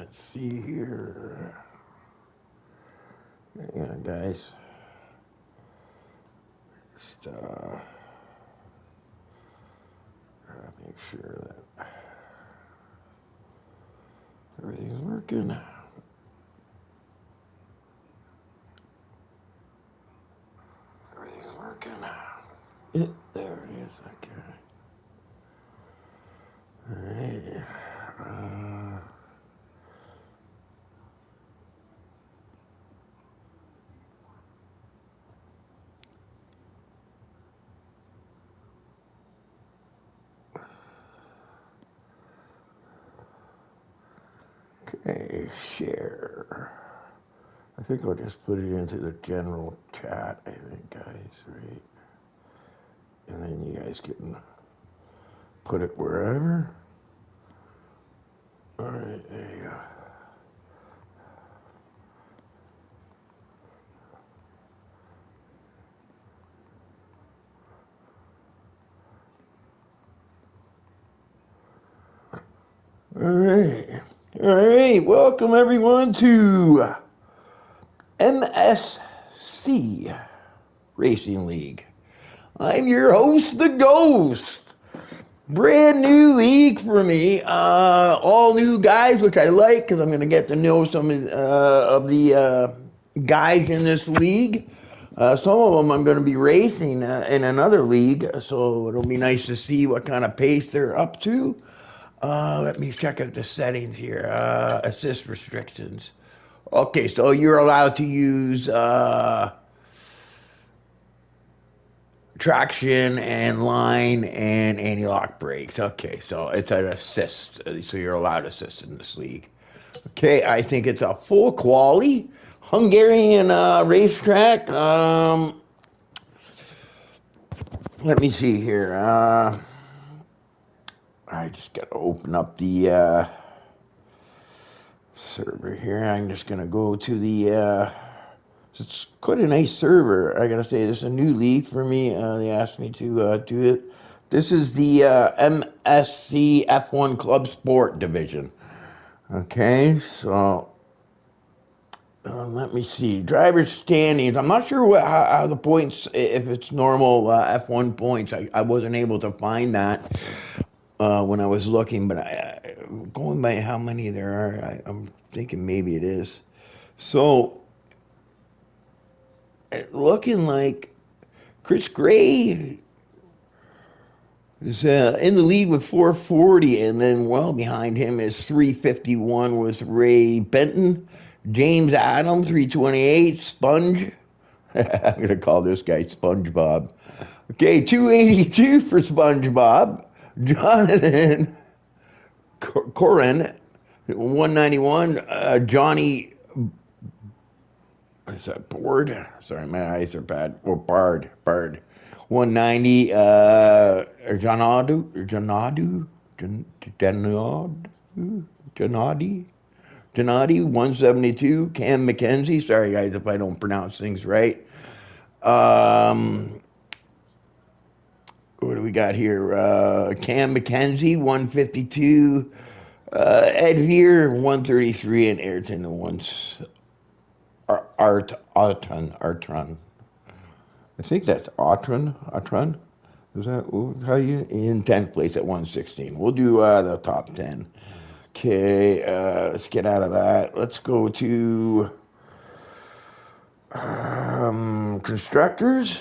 Let's see here. Hang on, guys. Just make sure that everything's working. Everything's working. There it is. Okay. All right. Okay, share. I think I'll just put it into the general chat, I think, guys, right? And then you guys can put it wherever. All right, there you go. All right, welcome everyone to MSC Racing League. I'm your host, the Ghost. Brand new league for me. All new guys, which I like because I'm going to get to know some of the guys in this league. Some of them I'm going to be racing in another league, so it'll be nice to see what kind of pace they're up to. Let me check out the settings here. Assist restrictions. Okay, so you're allowed to use traction and line and anti-lock brakes. Okay, so it's an assist. So you're allowed assist in this league. Okay, I think it's a full quality Hungarian racetrack. Let me see here. I just got to open up the server here. I'm just going to go to the it's quite a nice server, I gotta say. This is a new league for me. They asked me to do it. This is the MSC F1 Club Sport Division. Okay, so let me see. Driver standings. I'm not sure how the points, if it's normal F1 points. I wasn't able to find that when I was looking, but going by how many there are, I'm thinking maybe it is. So, looking like Chris Gray is in the lead with 440, and then well behind him is 351 with Ray Benton. James Adams, 328. Sponge. I'm going to call this guy SpongeBob. Okay, 282 for SpongeBob. Jonathan Corin, 191. Johnny. Is that Board? Sorry, my eyes are bad. Oh, Bard. 190. Janadi, 172. Cam McKenzie. Sorry, guys, if I don't pronounce things right. What do we got here? Cam McKenzie, 152. Ed Veer, 133. And Ayrton, Artron. I think that's Artron. Is that how you in 10th place at 116? We'll do the top 10. Okay, let's get out of that. Let's go to constructors.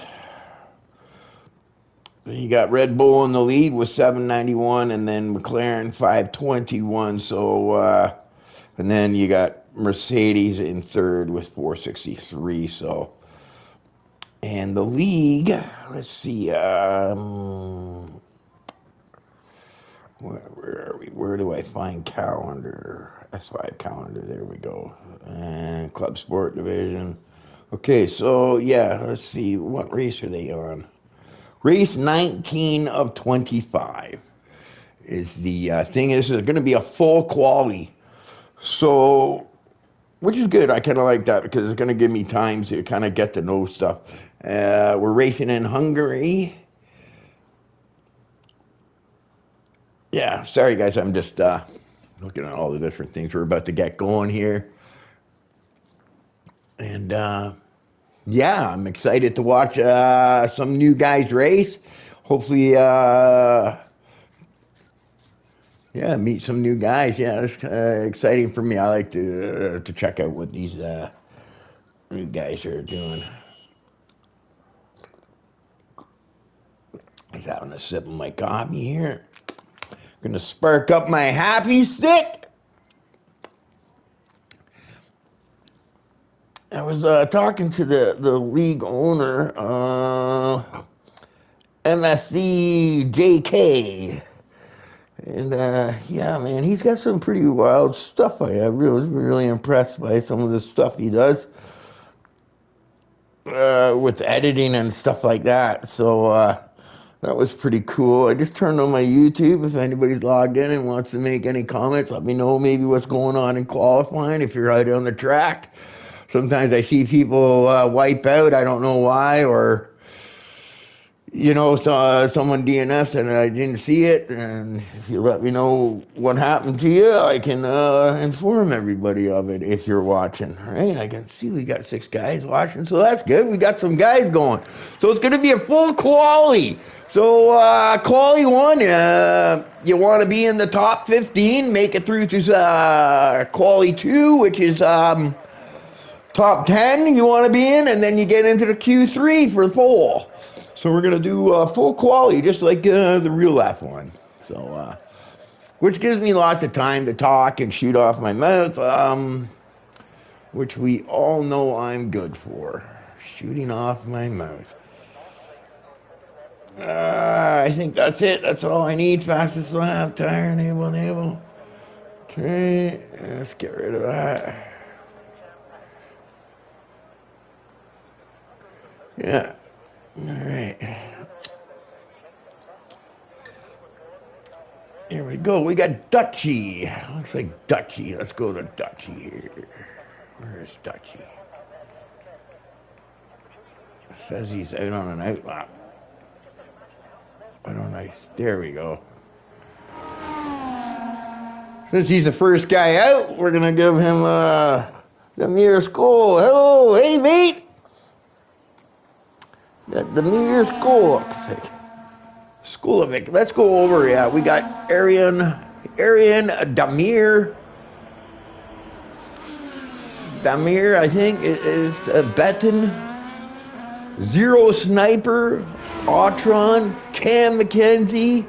You got Red Bull in the lead with 791, and then McLaren 521. So, and then you got Mercedes in third with 463. So, and the league, let's see, where are we? Where do I find calendar? S5 calendar, there we go. And Club Sport Division. Okay, so yeah, let's see, what race are they on? Race 19 of 25 is the thing. This is going to be a full quality. So, which is good. I kind of like that because it's going to give me time to kind of get to know stuff. We're racing in Hungary. Yeah, sorry guys, I'm just looking at all the different things we're about to get going here. And yeah, I'm excited to watch some new guys race. Hopefully, yeah, meet some new guys. Yeah, it's exciting for me. I like to check out what these new guys are doing. He's having a sip of my coffee here. Gonna spark up my happy stick. I was talking to the league owner, MSC JK. And yeah, man, he's got some pretty wild stuff. I was really impressed by some of the stuff he does with editing and stuff like that. So that was pretty cool. I just turned on my YouTube. If anybody's logged in and wants to make any comments, let me know maybe what's going on in qualifying if you're out on the track. Sometimes I see people wipe out. I don't know why, or you know, someone DNF'd and I didn't see it. And if you let me know what happened to you, I can inform everybody of it if you're watching. All right, I can see we got 6 guys watching, so that's good. We got some guys going. So it's going to be a full quali. So quali 1, you want to be in the top 15, make it through to quali 2, which is top 10 you want to be in, and then you get into the Q3 for the pole. So we're going to do full quali, just like the real F1. So, which gives me lots of time to talk and shoot off my mouth, which we all know I'm good for, shooting off my mouth. I think that's it. That's all I need. Fastest lap, tire, enable. Okay, let's get rid of that. Yeah. All right. Here we go. We got Dutchy. Looks like Dutchy. Let's go to Dutchy here. Where's Dutchy? It says he's out on an outlap. Why don't I? There we go. Since he's the first guy out, we're going to give him the mirror school. Hello. Hey, mate. Got the Mir Skulovic. Let's go over. Yeah, we got Arian Damir. I think is Betten. Zero Sniper, Autron, Cam McKenzie,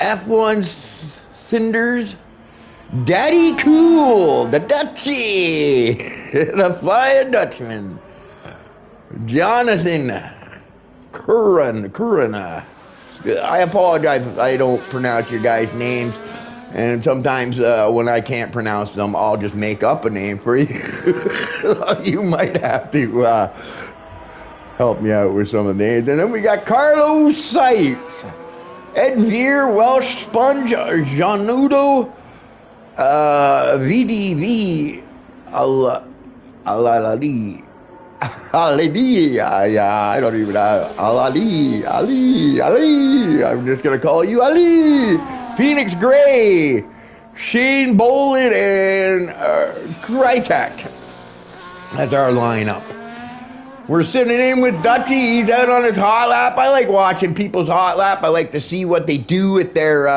F1 Cinders, Daddy Cool, the Dutchie, the Flying Dutchman. Jonathan Curran. I apologize if I don't pronounce your guys' names. And sometimes when I can't pronounce them, I'll just make up a name for you. You might have to help me out with some of the names. And then we got Carlos Seitz, Ed Veer, Welsh Sponge, Janudo, VDV, Alalali. Ali, I don't even know. Ali. I'm just gonna call you Ali. Phoenix Gray, Shane Bolin, and Krytek. That's our lineup. We're sitting in with Dutchy. He's out on his hot lap. I like watching people's hot lap. I like to see what they do with their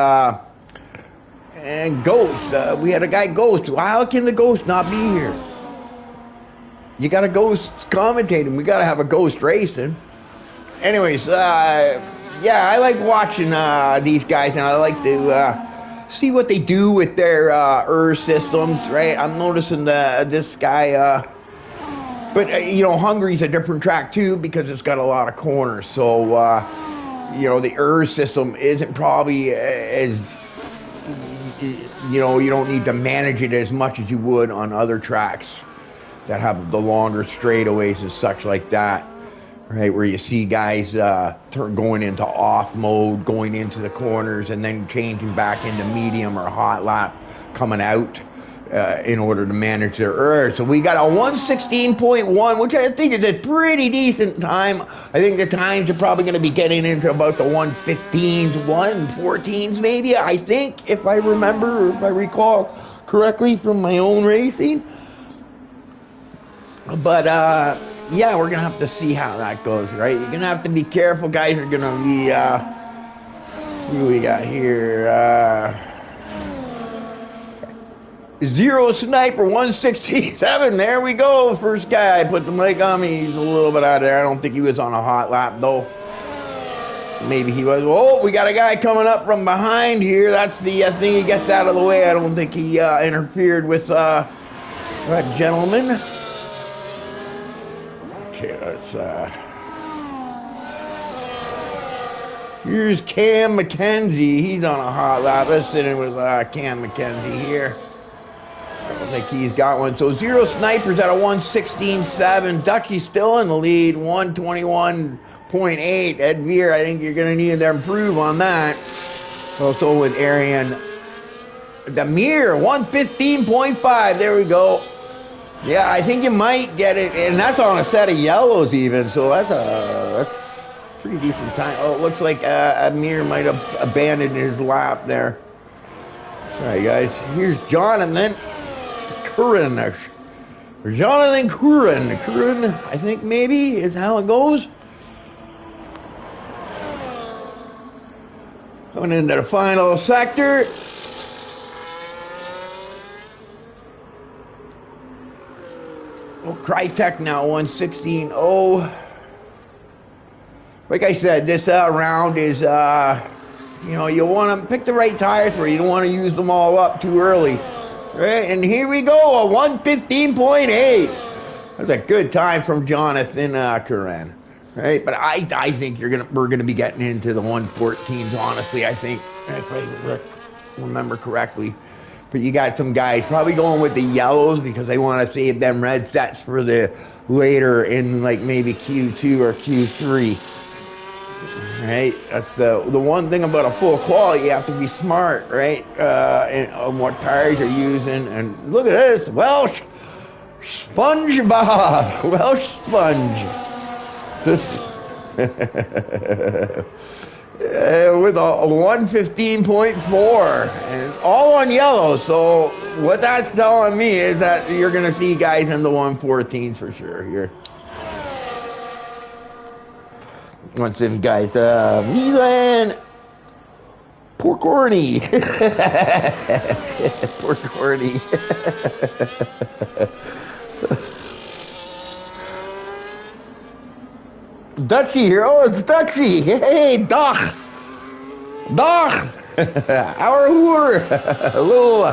and Ghost. We had a guy Ghost. How can the Ghost not be here? You got a Ghost commentating. We got to have a Ghost racing. Anyways, yeah, I like watching these guys, and I like to see what they do with their systems, right? I'm noticing this guy, but you know, Hungary's a different track too because it's got a lot of corners. So you know, the system isn't probably as, you know, you don't need to manage it as much as you would on other tracks that have the longer straightaways and such like that, right? Where you see guys going into off mode, going into the corners, and then changing back into medium or hot lap, coming out. in order to manage their errors. So we got a 116.1, which I think is a pretty decent time. I think the times are probably going to be getting into about the 115s, 114s maybe, I think, if I remember, or if I recall correctly from my own racing. But yeah, we're going to have to see how that goes, right? You're going to have to be careful. Guys are going to be, what do we got here? Zero Sniper 167. There we go. First guy I put the mic on me. He's a little bit out of there. I don't think he was on a hot lap though. Maybe he was. Oh, we got a guy coming up from behind here. That's the thing. He gets out of the way. I don't think he interfered with that gentleman. Okay, let's. Here's Cam McKenzie. He's on a hot lap. Let's sit in with Cam McKenzie here. I don't think he's got one. So Zero Snipers at a 116.7. Dutchie's still in the lead, 121.8. Ed Veer, I think you're going to need to improve on that. Also with Arian Demir, 115.5. There we go. Yeah, I think you might get it. And that's on a set of yellows even. So that's pretty decent time. Oh, it looks like Amir might have abandoned his lap there. All right, guys. Here's Jonathan Curran. Jonathan Curran. Curran, I think maybe is how it goes. Going into the final sector. Oh, Crytek now 116.0. Like I said, this round is, you know, you want to pick the right tires for you. You don't want to use them all up too early. Right, and here we go, a 115.8. That's a good time from Jonathan Curran. Right, but I think we're gonna be getting into the 114s. Honestly, I think, if I remember correctly. But you got some guys probably going with the yellows because they want to save them red sets for the later in like maybe Q2 or Q3. Right, that's the one thing about a full quality. You have to be smart, right, on what tires you're using. And look at this, Welsh SpongeBob, Welsh Sponge, with a 115.4, and all on yellow. So what that's telling me is that you're gonna see guys in the 114s for sure here. Once in, guys, Milan Porcorny. Porcorny. Dutchie here. Oh, it's Dutchie. Hey, Dag. Dag. Our hoer. A little,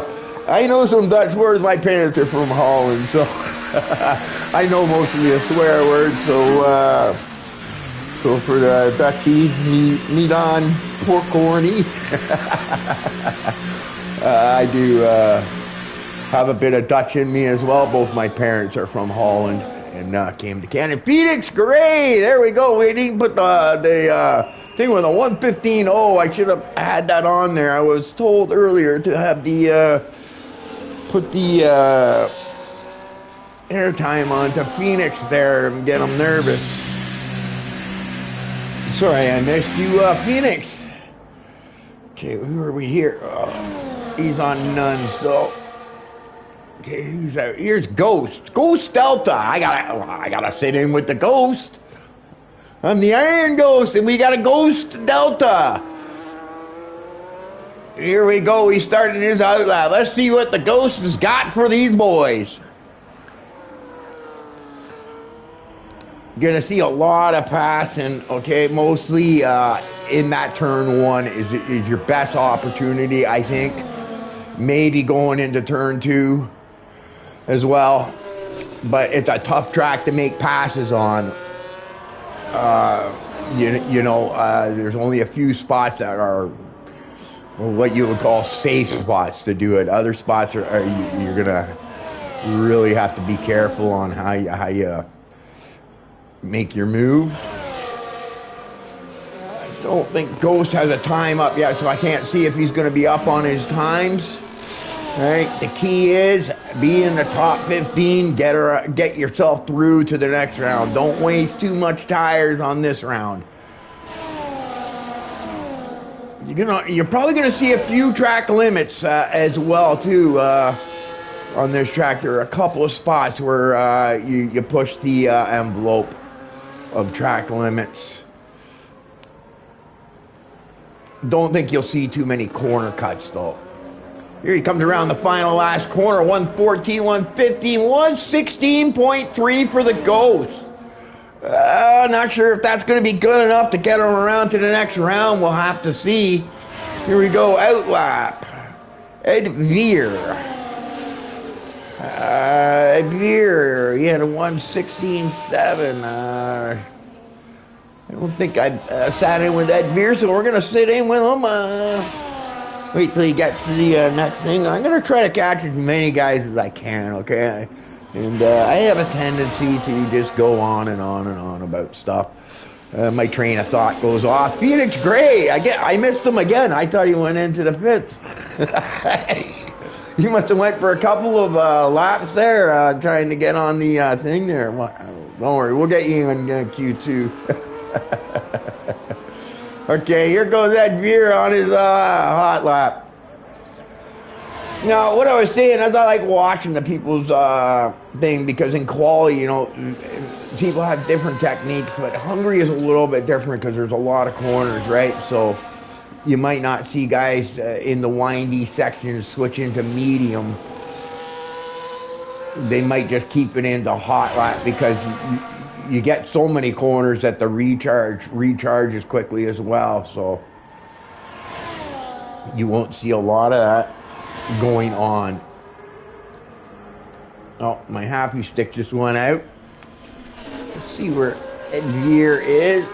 I know some Dutch words. My parents are from Holland, so I know mostly a swear word, so for the Dutchie, Milan Porcorny. I do have a bit of Dutch in me as well. Both my parents are from Holland and came to Canada. Phoenix Gray, there we go. We didn't put the thing with a 115.0. I should have had that on there. I was told earlier to have the put the airtime on to Phoenix there and get them nervous. Sorry, I missed you, Phoenix. Okay, who are we here? He's on none, so. Okay, who's out? Here's Ghost. Ghost Delta. I gotta sit in with the Ghost. I'm the Iron Ghost, and we got a Ghost Delta. Here we go. He's starting his outlap. Let's see what the Ghost has got for these boys. You're gonna see a lot of passing, okay? Mostly in that turn one is your best opportunity, I think. Maybe going into turn two as well, but it's a tough track to make passes on. There's only a few spots that are what you would call safe spots to do it. Other spots you're gonna really have to be careful on how you make your move. I don't think Ghost has a time up yet, so I can't see if he's going to be up on his times. Right, the key is be in the top 15, get yourself through to the next round. Don't waste too much tires on this round. You're probably gonna see a few track limits as well too on this track. There are a couple of spots where you push the envelope of track limits. Don't think you'll see too many corner cuts though. Here he comes around the final last corner, 114, 115, 116.3 for the Ghost. Not sure if that's going to be good enough to get him around to the next round. We'll have to see. Here we go, outlap. Ed Veer. Ed Veer, he had a 116.7. I don't think I sat in with Ed Veer, so we're going to sit in with him. Wait till he gets to the next thing. I'm going to try to catch as many guys as I can, okay? And I have a tendency to just go on and on and on about stuff. My train of thought goes off. Phoenix Gray, I missed him again. I thought he went into the fifth. You must have went for a couple of laps there trying to get on the thing there. Don't worry, we'll get you in Q2. Okay, here goes Ed Veer on his hot lap. Now, what I was saying is I like watching the people's thing because in quality, you know, people have different techniques, but Hungary is a little bit different because there's a lot of corners, right? So you might not see guys in the windy sections switch into medium. They might just keep it into hot lap because you get so many corners that the recharges quickly as well, so you won't see a lot of that going on. Oh, my happy stick just went out. Let's see where Ed Veer is.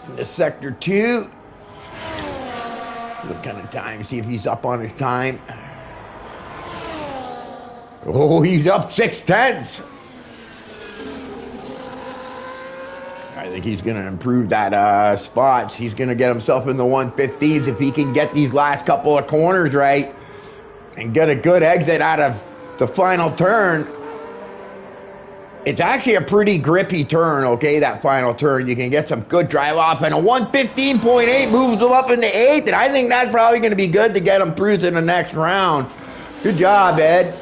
Into sector 2. What kind of time? See if he's up on his time. Oh, he's up 6/10. I think he's going to improve that spots. He's going to get himself in the 115s if he can get these last couple of corners right and get a good exit out of the final turn. It's actually a pretty grippy turn, okay, that final turn. You can get some good drive off, and a 115.8 moves him up into 8th, and I think that's probably going to be good to get him through to the next round. Good job, Ed.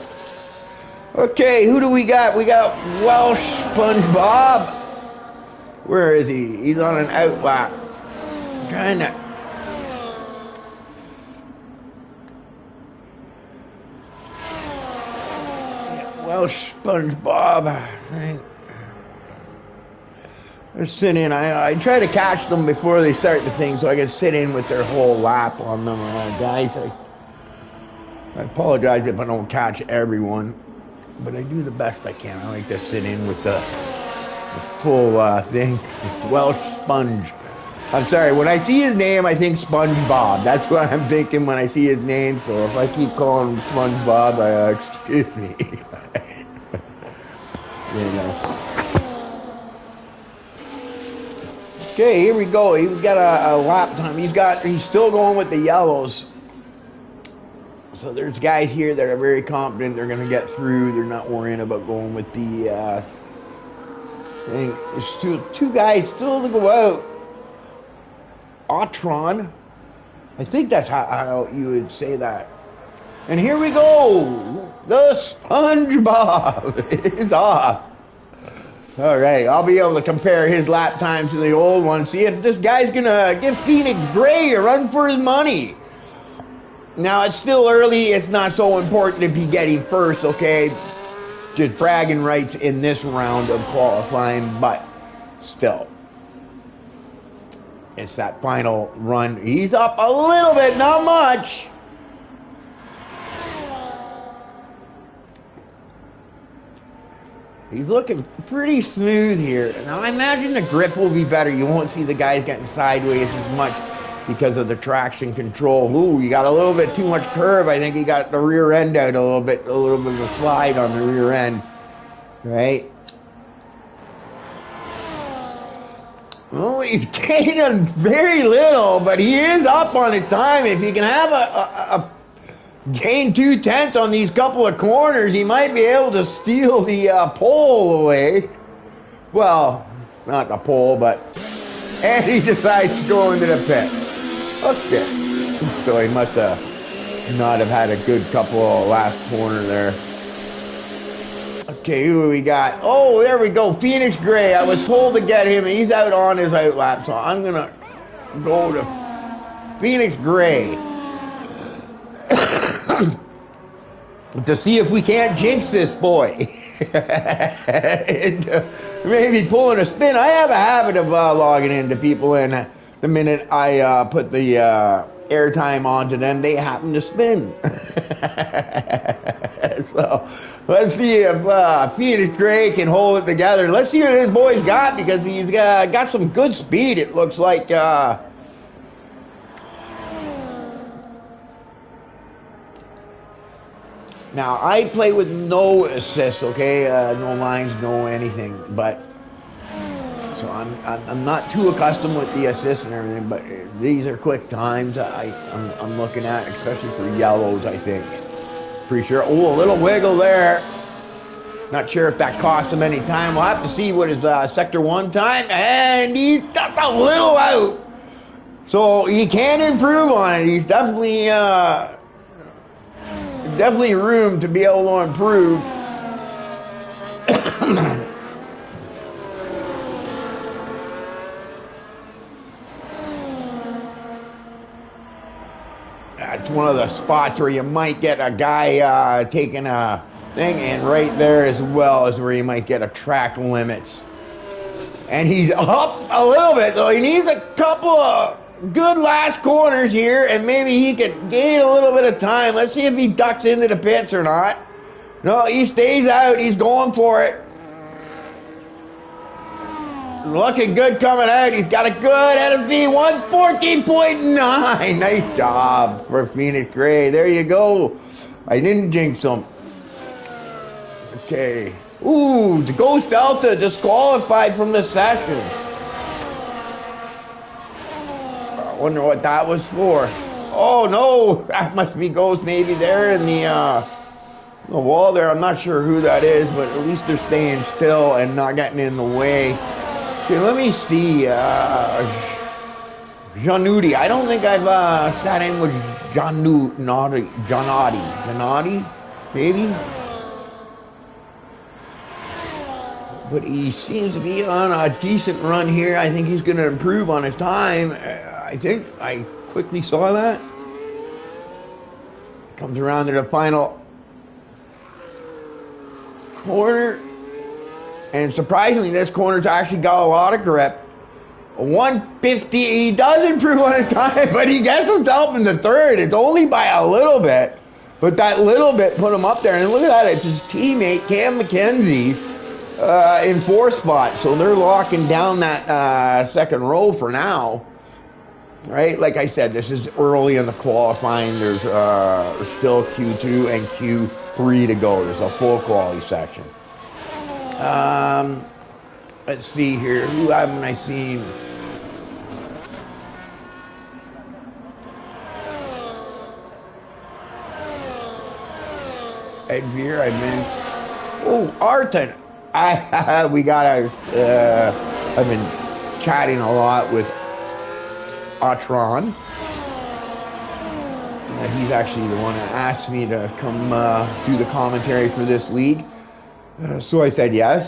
Okay, who do we got? We got Welsh SpongeBob. Where is he? He's on an outlap. I'm trying to... Welsh SpongeBob. Let's sit in. I try to catch them before they start the thing so I can sit in with their whole lap on them. Guys, I apologize if I don't catch everyone, but I do the best I can. I like to sit in with the full thing. Welsh Sponge. I'm sorry, when I see his name, I think SpongeBob. That's what I'm thinking when I see his name, so if I keep calling him SpongeBob, excuse me. You know. Okay, here we go. He's got a lap time. He's still going with the yellows. So there's guys here that are very confident they're going to get through. They're not worrying about going with the thing. There's two guys still to go out. Otron. I think that's how you would say that. And here we go. The SpongeBob is off. All right, I'll be able to compare his lap time to the old one. See if this guy's going to give Phoenix Gray a run for his money. Now, it's still early. It's not so important if you get him first, okay? Just bragging rights in this round of qualifying, but still. It's that final run. He's up a little bit, not much. He's looking pretty smooth here. Now, I imagine the grip will be better. You won't see the guys getting sideways as much because of the traction control. Ooh, you got a little bit too much curve. I think he got the rear end out a little bit of a slide on the rear end, right? Well, he's gaining very little, but he is up on his time. If he can have a gain 2/10 on these couple of corners, he might be able to steal the pole away. Well, not the pole, but... And he decides to go into the pit. Okay. So he must not have had a good couple of last corner there. Okay, who we got? Oh, there we go. Phoenix Gray. I was told to get him. He's out on his outlap, so I'm going to go to Phoenix Gray. To see if we can't jinx this boy. And, maybe pulling a spin. I have a habit of logging into people, and the minute I put the airtime onto them, they happen to spin. So let's see if Phoenix Gray can hold it together. Let's see what this boy's got, because he's got some good speed, it looks like. Now, I play with no assists, okay? No lines, no anything, but... So I'm not too accustomed with the assists and everything, but these are quick times I'm looking at, especially for yellows, I think. Pretty sure. Oh, a little wiggle there. Not sure if that cost him any time. We'll have to see what his Sector 1 time, and he's just a little out. So he can improve on it. He's definitely... definitely room to be able to improve. That's one of the spots where you might get a guy taking a thing, and right there as well is where you might get a track limits. And he's up a little bit, so he needs a couple of good last corners here, and maybe he can gain a little bit of time. Let's see if he ducks into the pits or not. No, he stays out. He's going for it. Looking good coming out. He's got a good NFV, 114.9. Nice job for Phoenix Gray. There you go. I didn't jinx him. Okay. Ooh, the Ghost Delta disqualified from the session. I wonder what that was for. Oh no, that must be Ghost maybe there in the wall there. I'm not sure who that is, but at least they're staying still and not getting in the way. Okay, let me see. Janudi. I don't think I've sat in with Janadi, maybe. But he seems to be on a decent run here. I think he's going to improve on his time. I think I quickly saw that. Comes around to the final corner. And surprisingly, this corner's actually got a lot of grip. 150, he does improve on his time, but he gets himself in the third. It's only by a little bit. But that little bit put him up there. And look at that, it's his teammate, Cam McKenzie, in 4th spot. So they're locking down that second row for now. Right, like I said, this is early in the qualifying. There's still Q2 and Q3 to go. There's a full quality section. Let's see here. Who haven't I seen? Ed Veer, I've been. Oh, Arton. I've been chatting a lot with Atron. He's actually the one that asked me to come do the commentary for this league. So I said yes.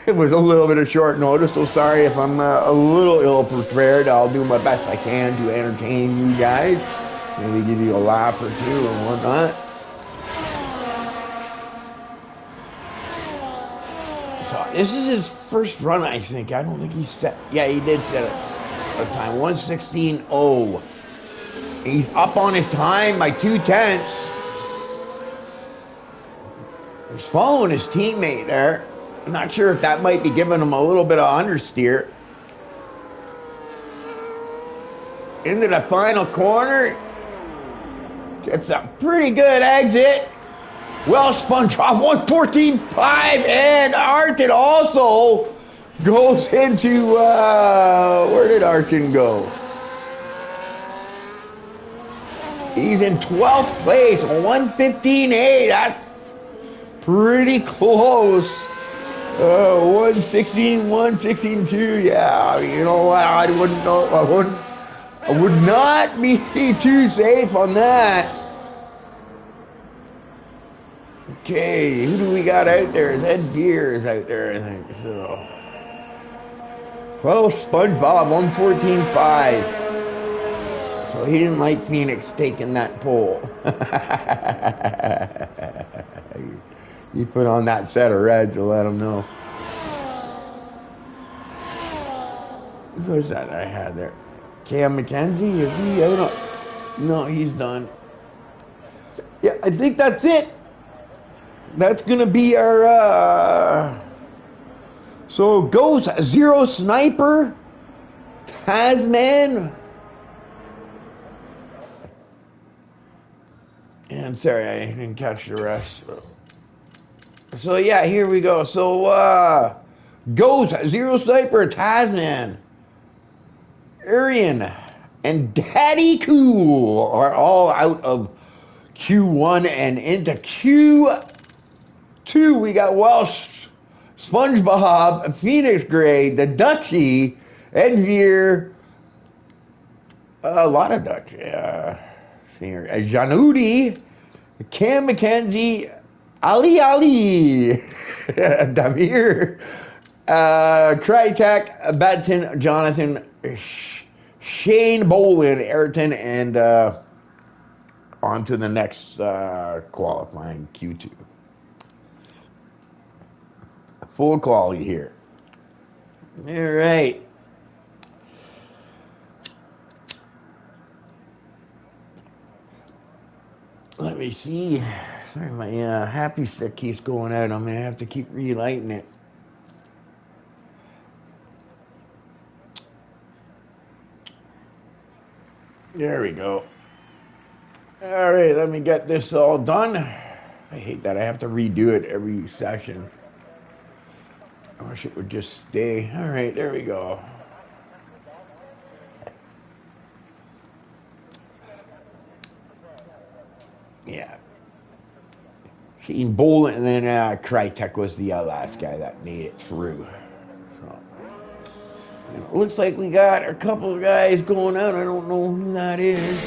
It was a little bit of short notice, so sorry if I'm a little ill-prepared. I'll do my best I can to entertain you guys. Maybe give you a laugh or two and whatnot. So this is his first run, I think. I don't think he set... Yeah, he did set it a time. 1:16.0. He's up on his time by 2/10. He's following his teammate there. I'm not sure if that might be giving him a little bit of understeer. Into the final corner. Gets a pretty good exit. Well spun drop, 114.5, and Arton also goes into, where did Arkin go? He's in 12th place, 115.8. That's pretty close. 116, 116.2. Yeah, you know what? I wouldn't know. I would not be too safe on that. Okay, who do we got out there? Ed Beer is out there, I think. So, well, SpongeBob 114.5. So he didn't like Phoenix taking that pole. He put on that set of red to let him know. Who was that I had there? Cam McKenzie? Is he? I don't. No, he's done. Yeah, I think that's it. That's gonna be our. So Ghost, Zero Sniper, Tasman. And sorry, I didn't catch the rest. So yeah, here we go. So Ghost, Zero Sniper, Tasman, Arian, and Daddy Cool are all out of Q1 and into Q2. We got Welsh, SpongeBob, Phoenix Gray, the Dutchie, Ed Veer, a lot of Dutch singer, Janudi, Cam McKenzie, Ali, Damir, Krytek, Badton, Jonathan, Shane Bolin, Ayrton, and on to the next qualifying Q2. Full quality here. All right. Let me see. Sorry, my happy stick keeps going out. I'm gonna have to keep relighting it. There we go. All right, let me get this all done. I hate that I have to redo it every session. I wish it would just stay. All right, there we go. Yeah. Shane Bolin, and then Krytek was the last guy that made it through. So, it looks like we got a couple of guys going out. I don't know who that is.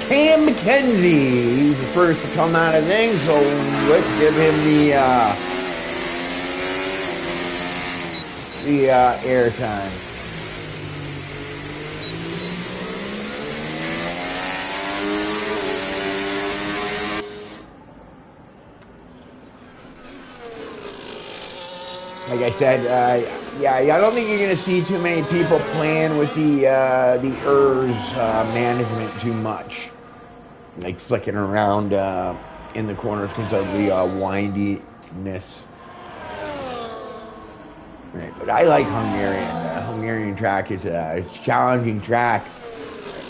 Cam McKenzie, he's the first to come out of things, so let's give him the airtime. Like I said, yeah, I don't think you're going to see too many people playing with the ERS management too much. Like flicking around in the corners because of the windiness. Right, but I like Hungarian. Hungarian track is a challenging track,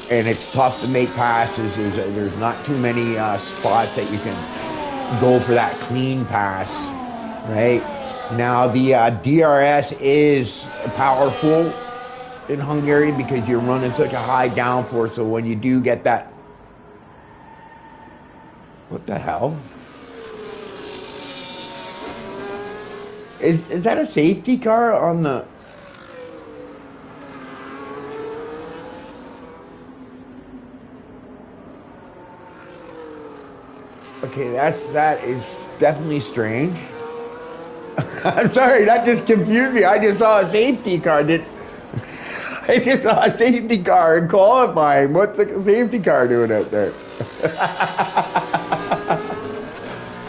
and it's tough to make passes. There's not too many spots that you can go for that clean pass, right? Now the DRS is powerful in Hungary because you're running such a high downforce, so when you do get that... What the hell? Is that a safety car on the... Okay, that is definitely strange. I'm sorry, that just confused me. I just saw a safety car. I just saw a safety car in qualifying. What's the safety car doing out there?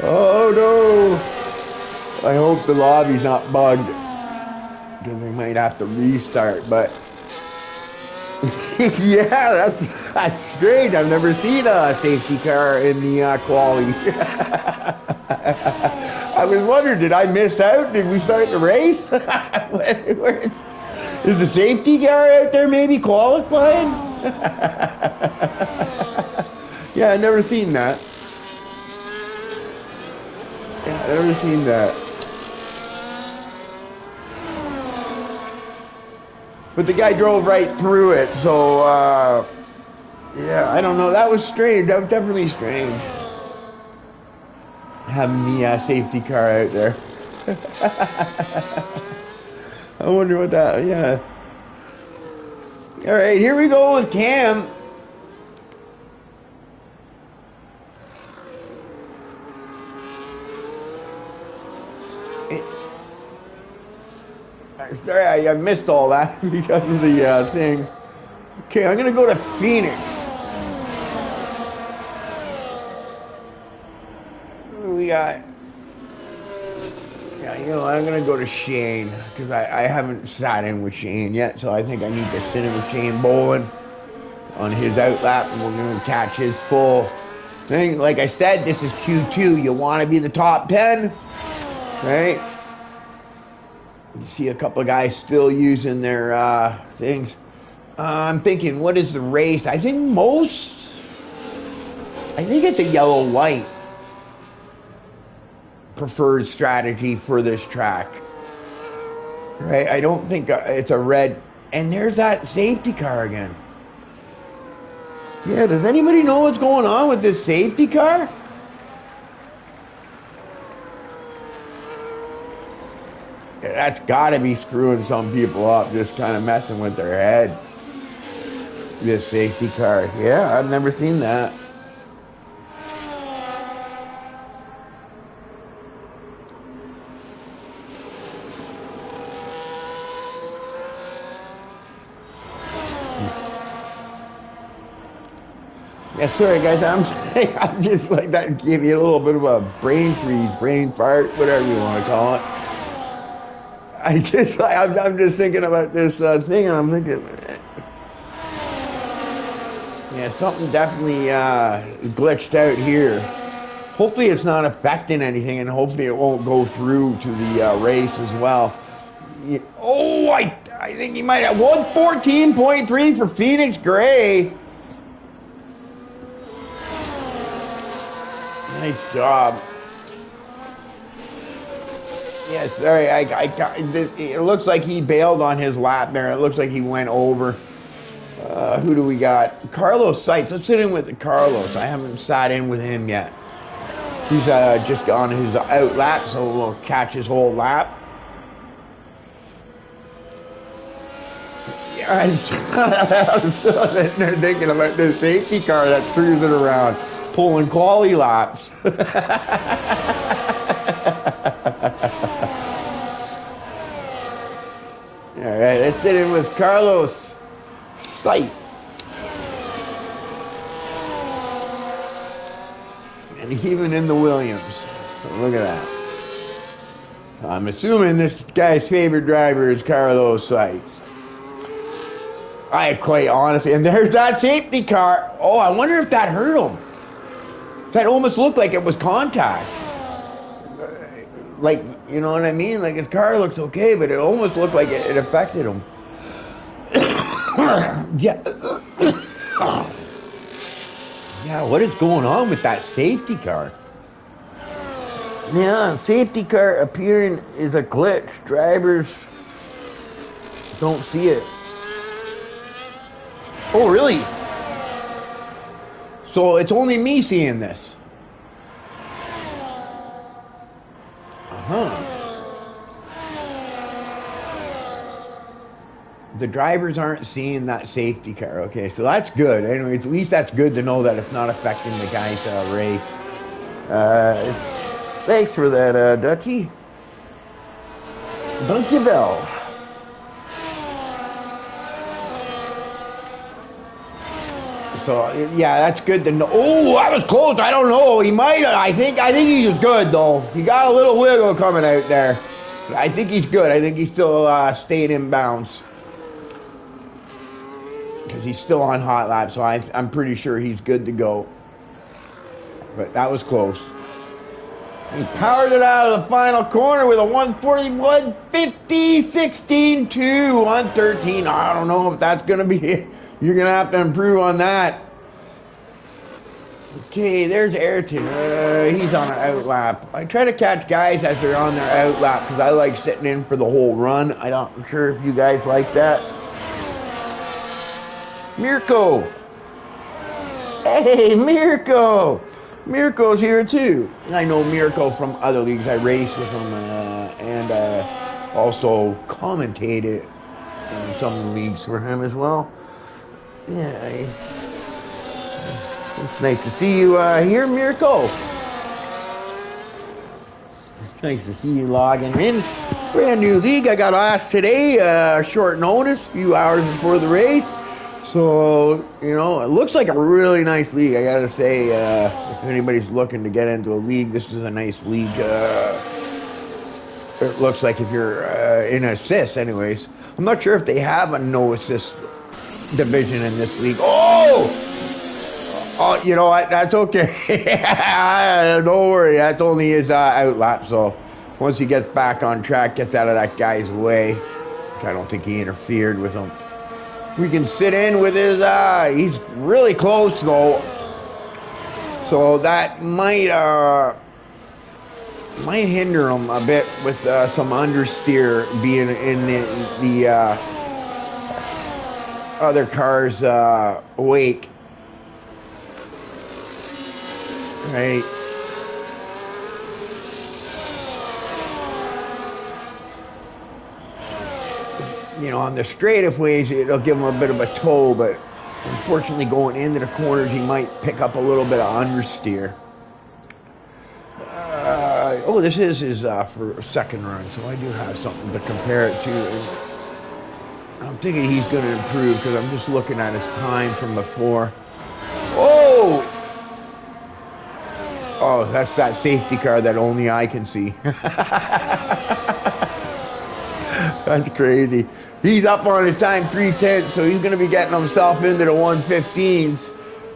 Oh no! I hope the lobby's not bugged, because we might have to restart. But yeah, that's strange. I've never seen a safety car in the quali. I was wondering, did I miss out? Did we start the race? Is the safety car out there maybe qualifying? Yeah, I've never seen that. Yeah, I've never seen that. but the guy drove right through it. So yeah, I don't know. That was strange. That was definitely strange. Having the safety car out there. I wonder what that. Yeah. All right, here we go with Cam. Sorry, I missed all that because of the thing. Okay, I'm gonna go to Phoenix. What do we got? Yeah, you know, I'm gonna go to Shane because I haven't sat in with Shane yet, so I think I need to sit in with Shane Bolin on his outlap, and we're gonna catch his full thing. Like I said, this is Q2. You want to be the top 10, right? You see a couple of guys still using their things. I'm thinking, what is the race? I think it's a yellow light preferred strategy for this track, right? I don't think it's a red. And there's that safety car again. Yeah, does anybody know what's going on with this safety car? Yeah, that's got to be screwing some people up, just kind of messing with their head. This safety car. Yeah, I've never seen that. Yeah, sorry guys, I'm just like that. Give you a little bit of a brain freeze, brain fart, whatever you want to call it. I'm just thinking about this thing, and I'm thinking, yeah, something definitely glitched out here. Hopefully it's not affecting anything, and hopefully it won't go through to the race as well. Yeah, oh, I think he might have 114.3 for Phoenix Gray. Nice job. Yeah, sorry, it looks like he bailed on his lap there. It looks like he went over. Who do we got? Carlos Seitz. Let's sit in with Carlos. I haven't sat in with him yet. He's just on his out lap, so we'll catch his whole lap. Yeah, I'm still sitting there thinking about this safety car that's cruising around, pulling quality laps. All right, let's sit in with Carlos Seitz. And even in the Williams. Look at that. I'm assuming this guy's favorite driver is Carlos Seitz. I quite honestly, and there's that safety car. Oh, I wonder if that hurt him. That almost looked like it was contact. Like, you know what I mean? Like, his car looks okay, but it almost looked like it affected him. Yeah. Yeah, what is going on with that safety car? Yeah, safety car appearing is a glitch. Drivers don't see it. Oh, really? So it's only me seeing this. The drivers aren't seeing that safety car. Okay, so that's good. Anyways, at least that's good to know that it's not affecting the guy's race. Thanks for that, Dutchie. Dankjewel. So yeah, that's good to know. Oh, that was close. I don't know. He might. I think he was good though. He got a little wiggle coming out there. I think he's good. I think he's still staying in bounds because he's still on hot lap. So I'm pretty sure he's good to go. But that was close. He powered it out of the final corner with a 141, 50, 16, 2, 113. I don't know if that's going to be. You're going to have to improve on that. Okay, there's Ayrton. He's on an out lap. I try to catch guys as they're on their out lap because I like sitting in for the whole run. I'm not sure if you guys like that. Mirko. Hey, Mirko. Mirko's here too. I know Mirko from other leagues. I raced with him and also commentated in some leagues for him as well. Yeah, it's nice to see you here, Mirko. It's nice to see you logging in. Brand new league. I got asked today, short notice, a few hours before the race. So, you know, it looks like a really nice league. I gotta say, if anybody's looking to get into a league, this is a nice league. It looks like if you're in assist, anyways. I'm not sure if they have a no assist division in this league. Oh, you know what? That's okay. Don't worry. That's only his outlap. So once he gets back on track, gets out of that guy's way, which I don't think he interfered with him. We can sit in with his, he's really close though. So that might hinder him a bit with some understeer being in the other car's wake. Right. You know, on the straightaways, it'll give him a bit of a toe, but unfortunately going into the corners, he might pick up a little bit of understeer. Oh, this is his for a second run, so I do have something to compare it to. And I'm thinking he's going to improve because I'm just looking at his time from before. Oh! Oh, that's that safety car that only I can see. That's crazy. He's up on his time 3:10, so he's going to be getting himself into the 115s,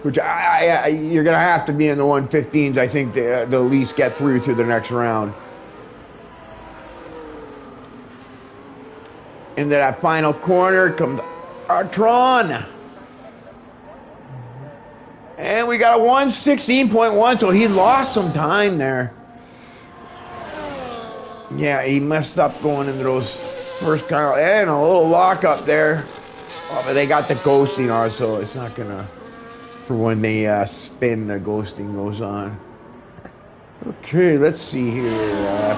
which you're going to have to be in the 115s, I think, to at least get through to the next round. Into that final corner comes Artron. And we got a 116.1, so he lost some time there. Yeah, he messed up going into those first car, and a little lock up there. Oh, but they got the ghosting on, so it's not gonna, for when they spin, the ghosting goes on. Okay, let's see here.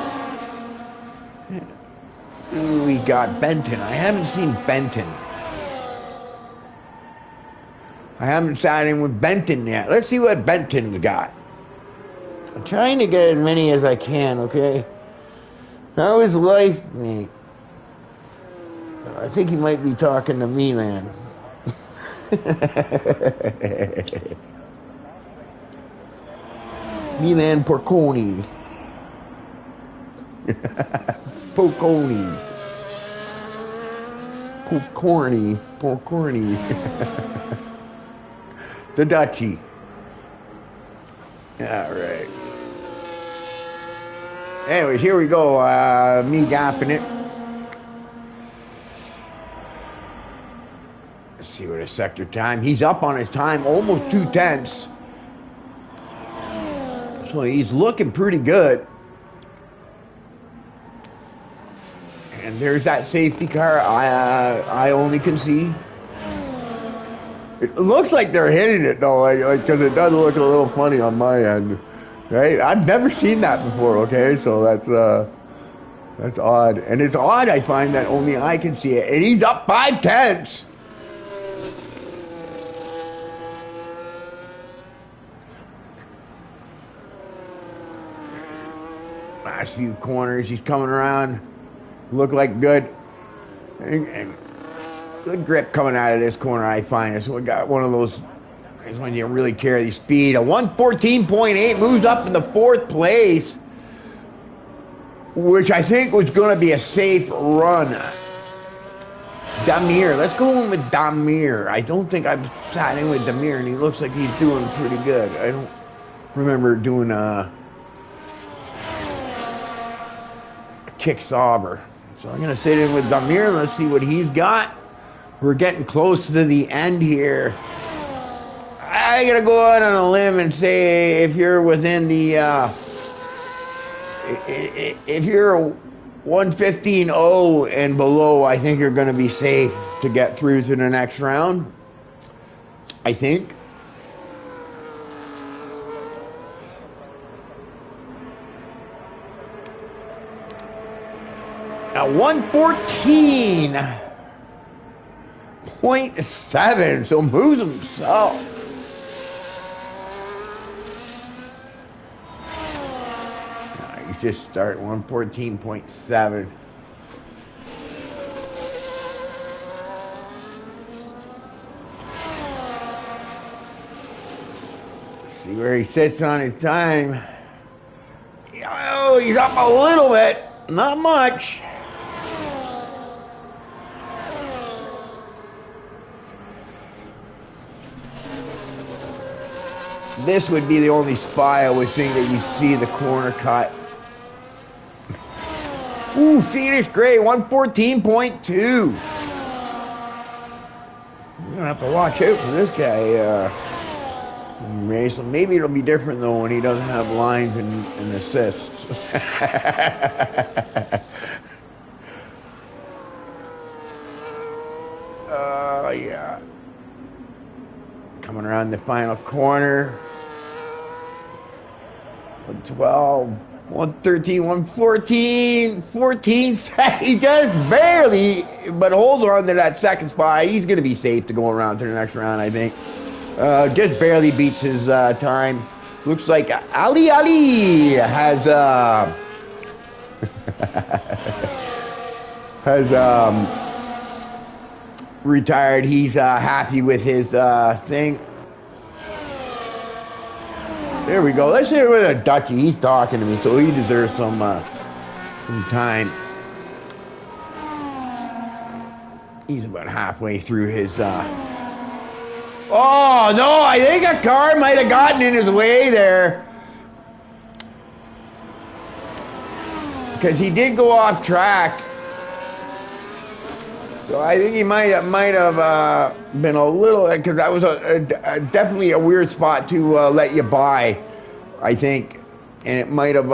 We got Benton. I haven't seen Benton. I haven't sat in with Benton yet. Let's see what Benton's got. I'm trying to get as many as I can, okay? How is life, mate? I think he might be talking to me, man. Milan Porconi. Porconi. Porcorny. The Dutchie. Alright. Anyways, here we go. Me gapping it. Let's see what his sector time. He's up on his time, almost 2/10. So he's looking pretty good. And there's that safety car I only can see. It looks like they're hitting it though, because it does look a little funny on my end. Right? I've never seen that before, okay? So that's odd. And it's odd, I find, that only I can see it. And he's up 5/10. Last few corners, he's coming around. Look like good. And good grip coming out of this corner, I find. So we got one of those, is when you really carry the speed. A 114.8 moves up in the 4th place, which I think was going to be a safe run. Damir, let's go in with Damir. I don't think I've sat in with Damir, and he looks like he's doing pretty good. I don't remember doing a kick sauber. So I'm going to sit in with Damir. Let's see what he's got. We're getting close to the end here. I got to go out on a limb and say if you're within the, if you're 115.0 and below, I think you're going to be safe to get through to the next round. I think. At 114.7, so moves himself. He's just starting 114.7. See where he sits on his time. Oh, he's up a little bit, not much. This would be the only spot I was thinking that you see the corner cut. Ooh, Phoenix Gray, 114.2. You're gonna have to watch out for this guy, so maybe it'll be different though when he doesn't have lines and assists. Yeah. Coming around the final corner. 112, 113, 114, 14. He just barely, but holds on to that second spot. He's going to be safe to go around to the next round, I think. Just barely beats his time. Looks like Ali has retired. He's happy with his thing. There we go. Let's hear with a Dutchie. He's talking to me, so he deserves some time. He's about halfway through his. Oh no! I think a car might have gotten in his way there, because he did go off track. So I think he might have been a little, because that was definitely a weird spot to let you by, I think, and it might have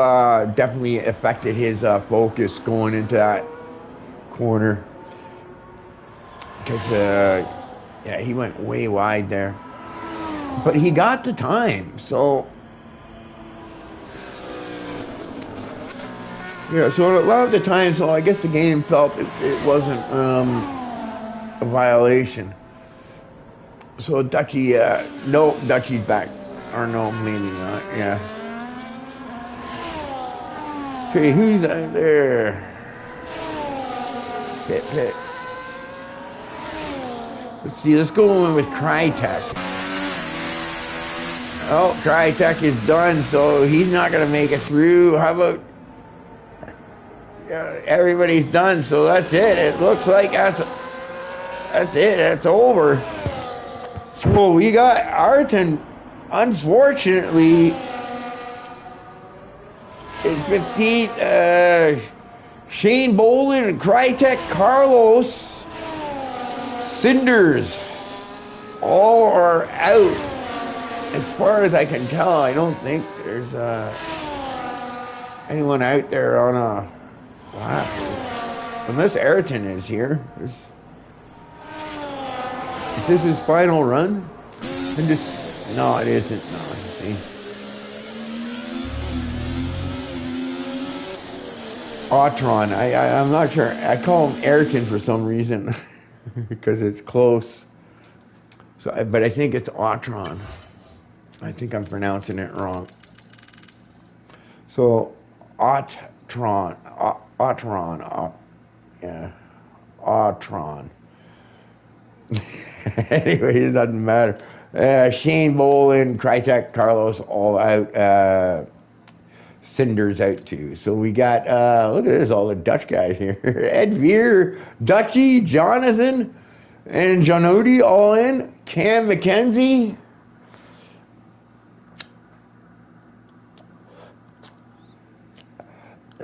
definitely affected his focus going into that corner, because yeah, he went way wide there, but he got the time, so. Yeah, so a lot of the time, so I guess the game felt it wasn't a violation. So Dutchie, no, Dutchie's back. Or no, maybe not, yeah. Okay, who's out there? Pit. Let's see, let's go in with Crytek. Oh, Crytek is done, so he's not going to make it through. How about... everybody's done, so that's it. It looks like that's it. That's over. So we got Arton, unfortunately, in 15th. Shane Bolin and Crytek Carlos Cinders all are out. As far as I can tell, I don't think there's anyone out there on a. Wow. Unless Ayrton is here. Is this his final run? No, it isn't. No, see. Autron. I'm not sure. I call him Ayrton for some reason because it's close. So, but I think it's Autron. I think I'm pronouncing it wrong. So, Autron. Yeah, Autron. Anyway, it doesn't matter. Shane Bolin, Crytek, Carlos, all out. Cinders out too. So we got, look at this, all the Dutch guys here. Ed Veer, Dutchie, Jonathan, and Janody all in. Cam McKenzie.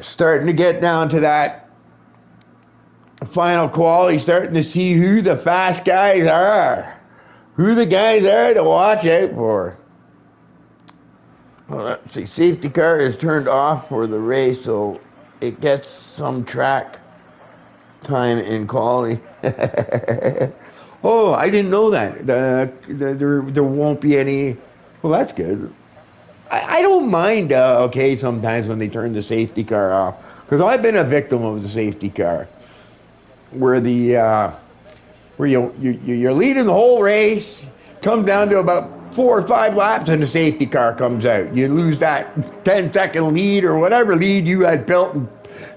Starting to get down to that final quality, starting to see who the fast guys are. Who the guys are to watch out for. Well, let's see, safety car is turned off for the race, so it gets some track time in quality. Oh, I didn't know that. There won't be any. Well, that's good. I don't mind. Okay, sometimes when they turn the safety car off, because I've been a victim of the safety car, where you're leading the whole race, comes down to about 4 or 5 laps, and the safety car comes out. You lose that 10-second lead or whatever lead you had built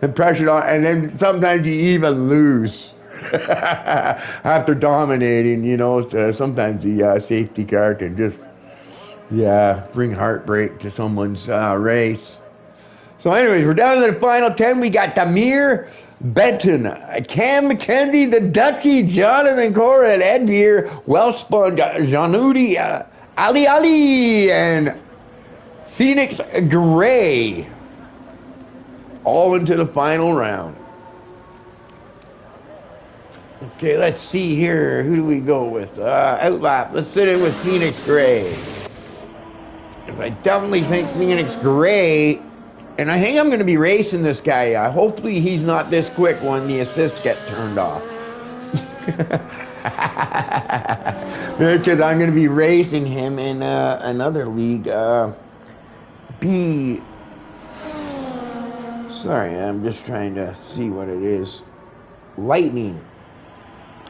and pressured on, and then sometimes you even lose. After dominating, so sometimes the safety car can just, bring heartbreak to someone's race. So anyways, we're down to the final 10. We got Damir Benton, Cam McKenzie, the Dutchie, Jonathan Cora, Ed Beer, Wellspun, Janudi, Ali, and Phoenix Gray. All into the final round. Okay, let's see here. Who do we go with? Outlap. Let's sit in with Phoenix Gray. I definitely think Phoenix Gray, and I think I'm going to be racing this guy. Hopefully he's not this quick when the assists get turned off. Because I'm going to be racing him in another league. Sorry, I'm just trying to see what it is. Lightning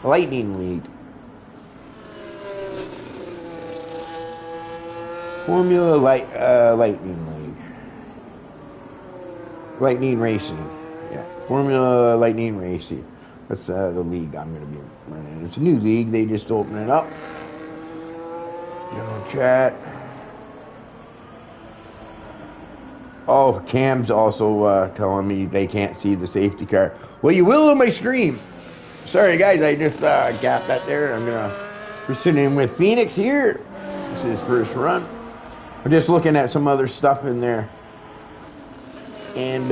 League. Formula Lightning League. Lightning Racing. Yeah. Formula Lightning Racing. That's the league I'm going to be running. It's a new league. They just opened it up. General chat. Oh, Cam's also telling me they can't see the safety car. Well, you will on my stream. Sorry, guys. I just gapped that there. We're sitting in with Phoenix here. This is his first run. We're just looking at some other stuff in there. And,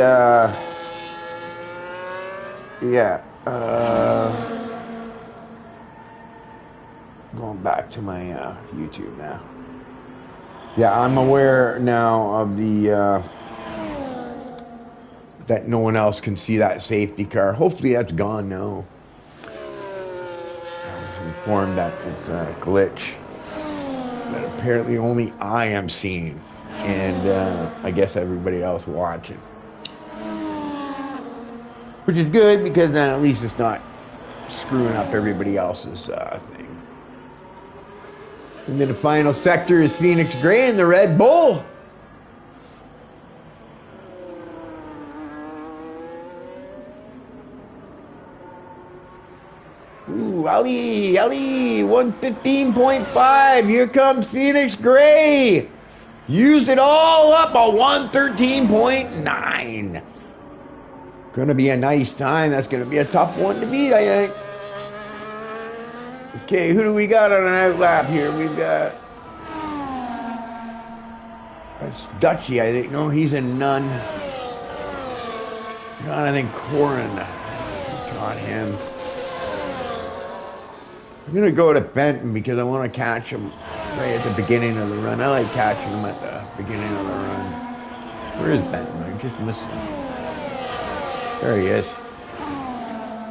going back to my YouTube now. Yeah, I'm aware now of the that no one else can see that safety car. Hopefully that's gone now. I was informed that it's a glitch that apparently only I am seeing, and I guess everybody else watching. Which is good, because then at least it's not screwing up everybody else's thing. And then the final sector is Phoenix Gray and the Red Bull. Ooh, Ali, 115.5. Here comes Phoenix Gray. Used it all up, a 113.9. Gonna be a nice time. That's gonna be a tough one to beat, I think. Okay, who do we got on an outlap here? We've got... That's Dutchie, I think. No, he's a nun. Jonathan Corin. Got him. I'm going to go to Benton because I want to catch him right at the beginning of the run. I like catching him at the beginning of the run. Where is Benton? I just missed him. There he is.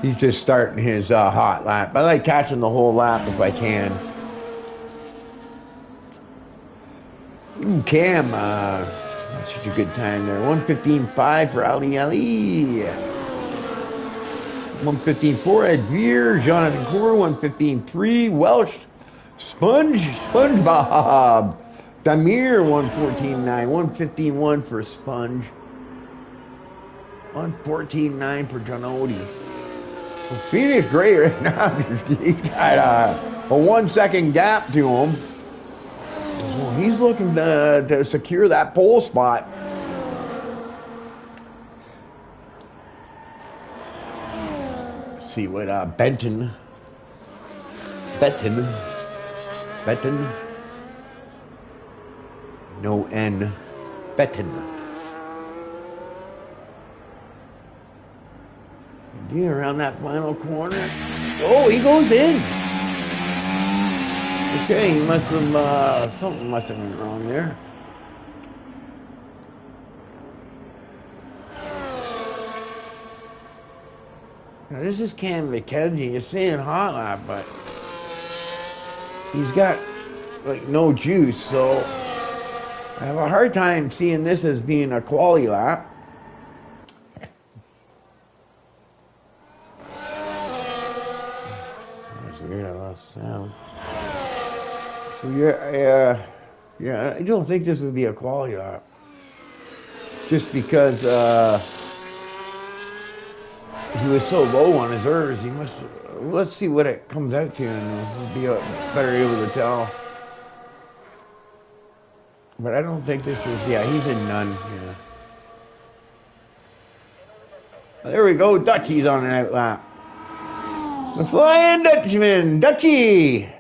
He's just starting his hot lap. I like catching the whole lap if I can. Ooh, Cam, that's such a good time there. 115.5 for Ali. 115.4 Ed Veer, Jonathan Core. 115.3 Welsh, SpongeBob. Damir, 114.9. 115.1 for Sponge. 114.9 for Janodi. Well, Phoenix Gray right now, he's got a 1 second gap to him. Well, he's looking to secure that pole spot. Let's see what Benton. No N. Benton. Yeah, around that final corner. Oh, he goes in. Okay, he must have, something must have been wrong there. Now, this is Cam McKenzie. You're saying hot lap, but he's got like no juice, so I have a hard time seeing this as being a quality lap. That's weird, I lost sound. So yeah, I don't think this would be a quality lap. Just because he was so low on his errs, he must. Let's see what it comes out to, and we'll be better able to tell. But I don't think this is. Yeah, he's in none. Yeah. There we go. Dutchie's on an out lap. The Flying Dutchman, Dutchie.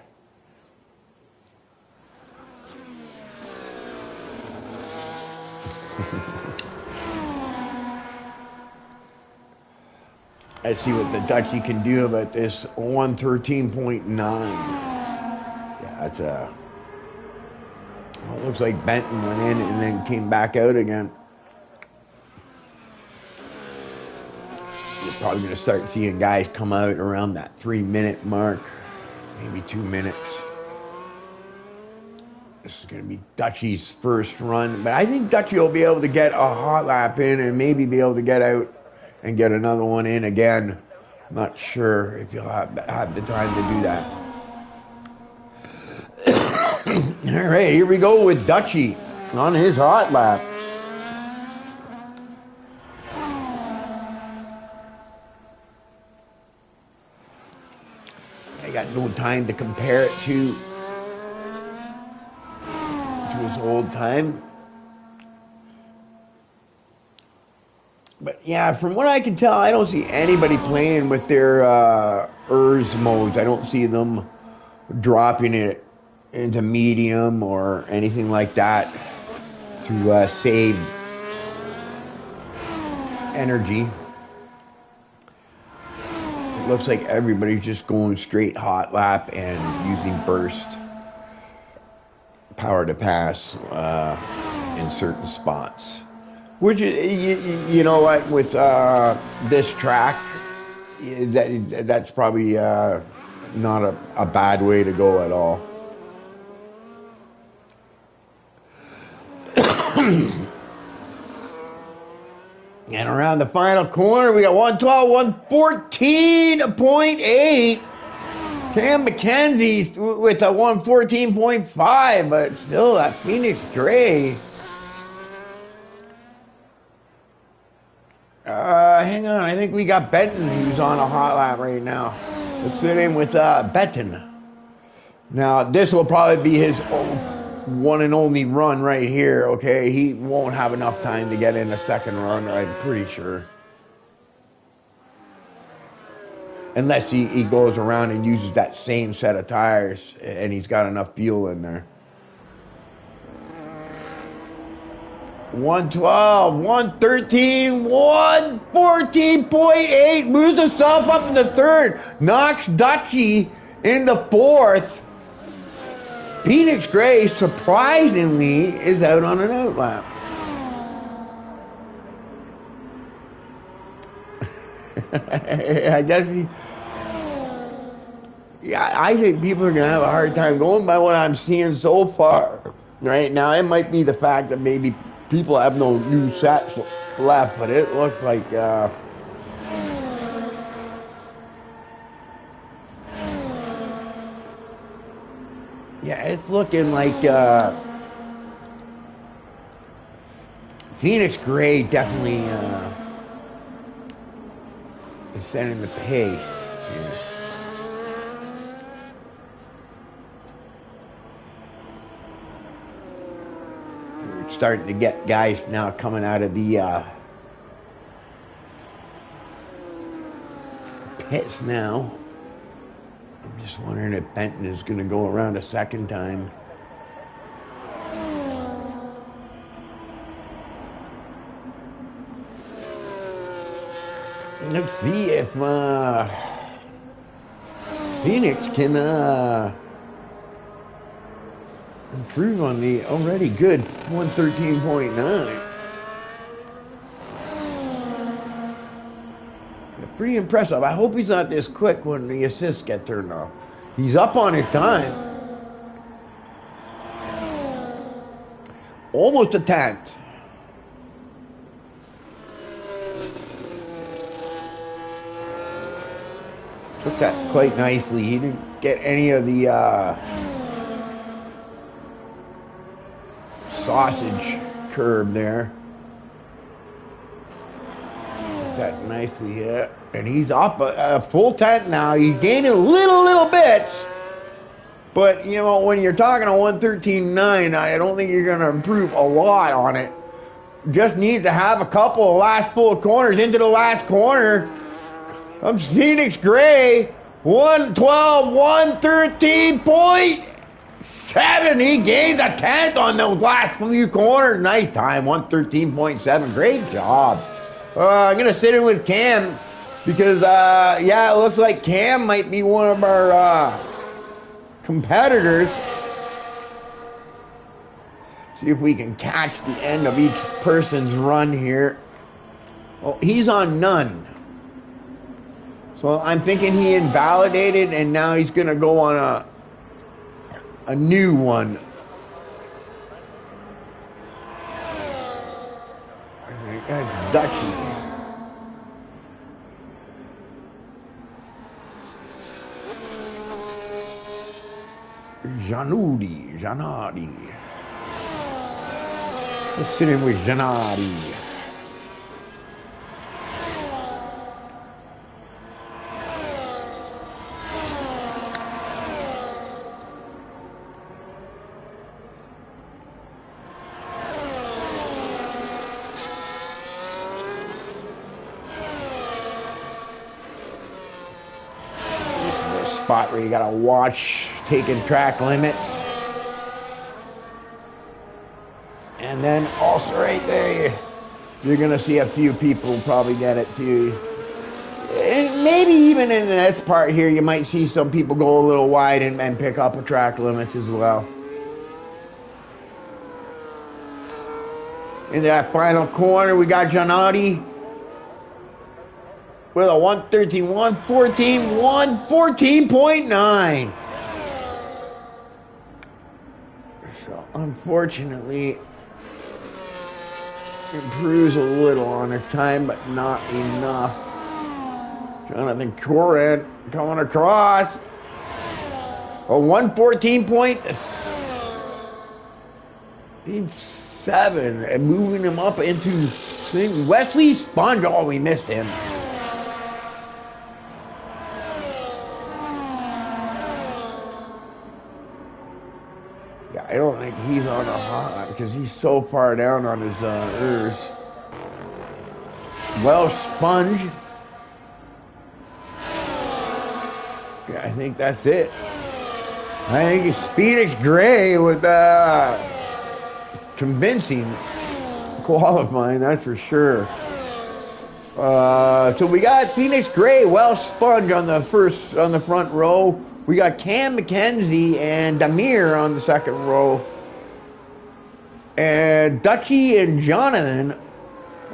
Let's see what the Dutchie can do about this 113.9. Yeah, that's a. Well, it looks like Benton went in and then came back out again. You're probably going to start seeing guys come out around that 3-minute mark, maybe 2 minutes. This is going to be Dutchie's first run, but I think Dutchie will be able to get a hot lap in and maybe be able to get out and get another one in again. I'm not sure if you'll have the time to do that. All right, here we go with Dutchie on his hot lap. I got no time to compare it to his old time. But yeah, from what I can tell, I don't see anybody playing with their ERS modes. I don't see them dropping it into medium or anything like that to save energy. It looks like everybody's just going straight hot lap and using burst power to pass in certain spots. Which, you know what, with this track, that's probably not a bad way to go at all. And around the final corner, we got 112, 114.8. Cam McKenzie with a 114.5, but still that Phoenix Gray. Hang on, I think we got Benton who's on a hot lap right now. Let's sit in with Benton. Now, this will probably be his one and only run right here, okay? He won't have enough time to get in a second run, I'm pretty sure. Unless he goes around and uses that same set of tires and he's got enough fuel in there. 112, 113, 114.8. Moves himself up in the third. Knocks Dutchie in the fourth. Phoenix Gray, surprisingly, is out on an out lap. I guess I think people are going to have a hard time going by what I'm seeing so far. Right now, it might be the fact that maybe people have no new sets left, but it looks like yeah, it's looking like Phoenix Gray definitely is setting the pace here. We're starting to get guys now coming out of the pits now. I'm just wondering if Benton is going to go around a second time. Let's see if Phoenix can improve on the already good 113.9. Pretty impressive. I hope he's not this quick when the assists get turned off. He's up on his time. almost a 10th. Took that quite nicely. He didn't get any of the sausage curb there. Took that nicely, yeah. And he's up a full 10th now. He's gaining little bits. But, you know, when you're talking a 113.9, I don't think you're going to improve a lot on it. Just need to have a couple of last full corners into the last corner. I'm Phoenix Gray, 112, 113.7. He gained a 10th on those last few corners. Nice time, 113.7. Great job. I'm going to sit in with Cam because, yeah, it looks like Cam might be one of our competitors. See if we can catch the end of each person's run here. Oh, he's on none. So I'm thinking he invalidated and now he's going to go on a new one. I think that's Dutchy. Janardi. Let's sit in with Janardi. Spot where you gotta watch taking track limits. And then also right there, you're gonna see a few people probably get it too. And maybe even in this part here, you might see some people go a little wide and pick up a track limits as well. Into that final corner, we got Giannotti with a 113, 114, 114.9. So unfortunately, improves a little on his time, but not enough. Jonathan Corrin coming across. A 114.7 and moving him up into Wesley Sponge. Oh, we missed him. I don't think he's on a hot because he's so far down on his ears. Welsh Sponge. Yeah, I think that's it. I think it's Phoenix Gray with convincing qualifying, that's for sure. So we got Phoenix Gray, Welsh Sponge on the front row. We got Cam McKenzie and Damir on the second row. And Dutchy and Jonathan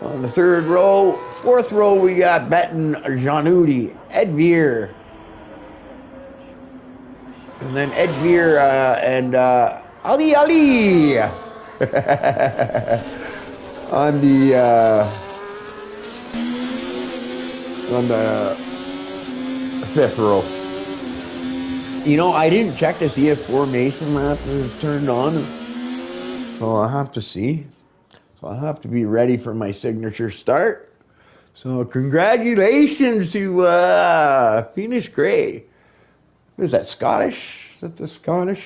on the third row. Fourth row, we got Betten Janudi, Ed Veer. And then Ed Veer and Ali on the fifth row. You know, I didn't check to see if formation map is turned on, so I'll have to see. So I'll have to be ready for my signature start. So congratulations to Phoenix Gray. Is that Scottish? Is that the Scottish?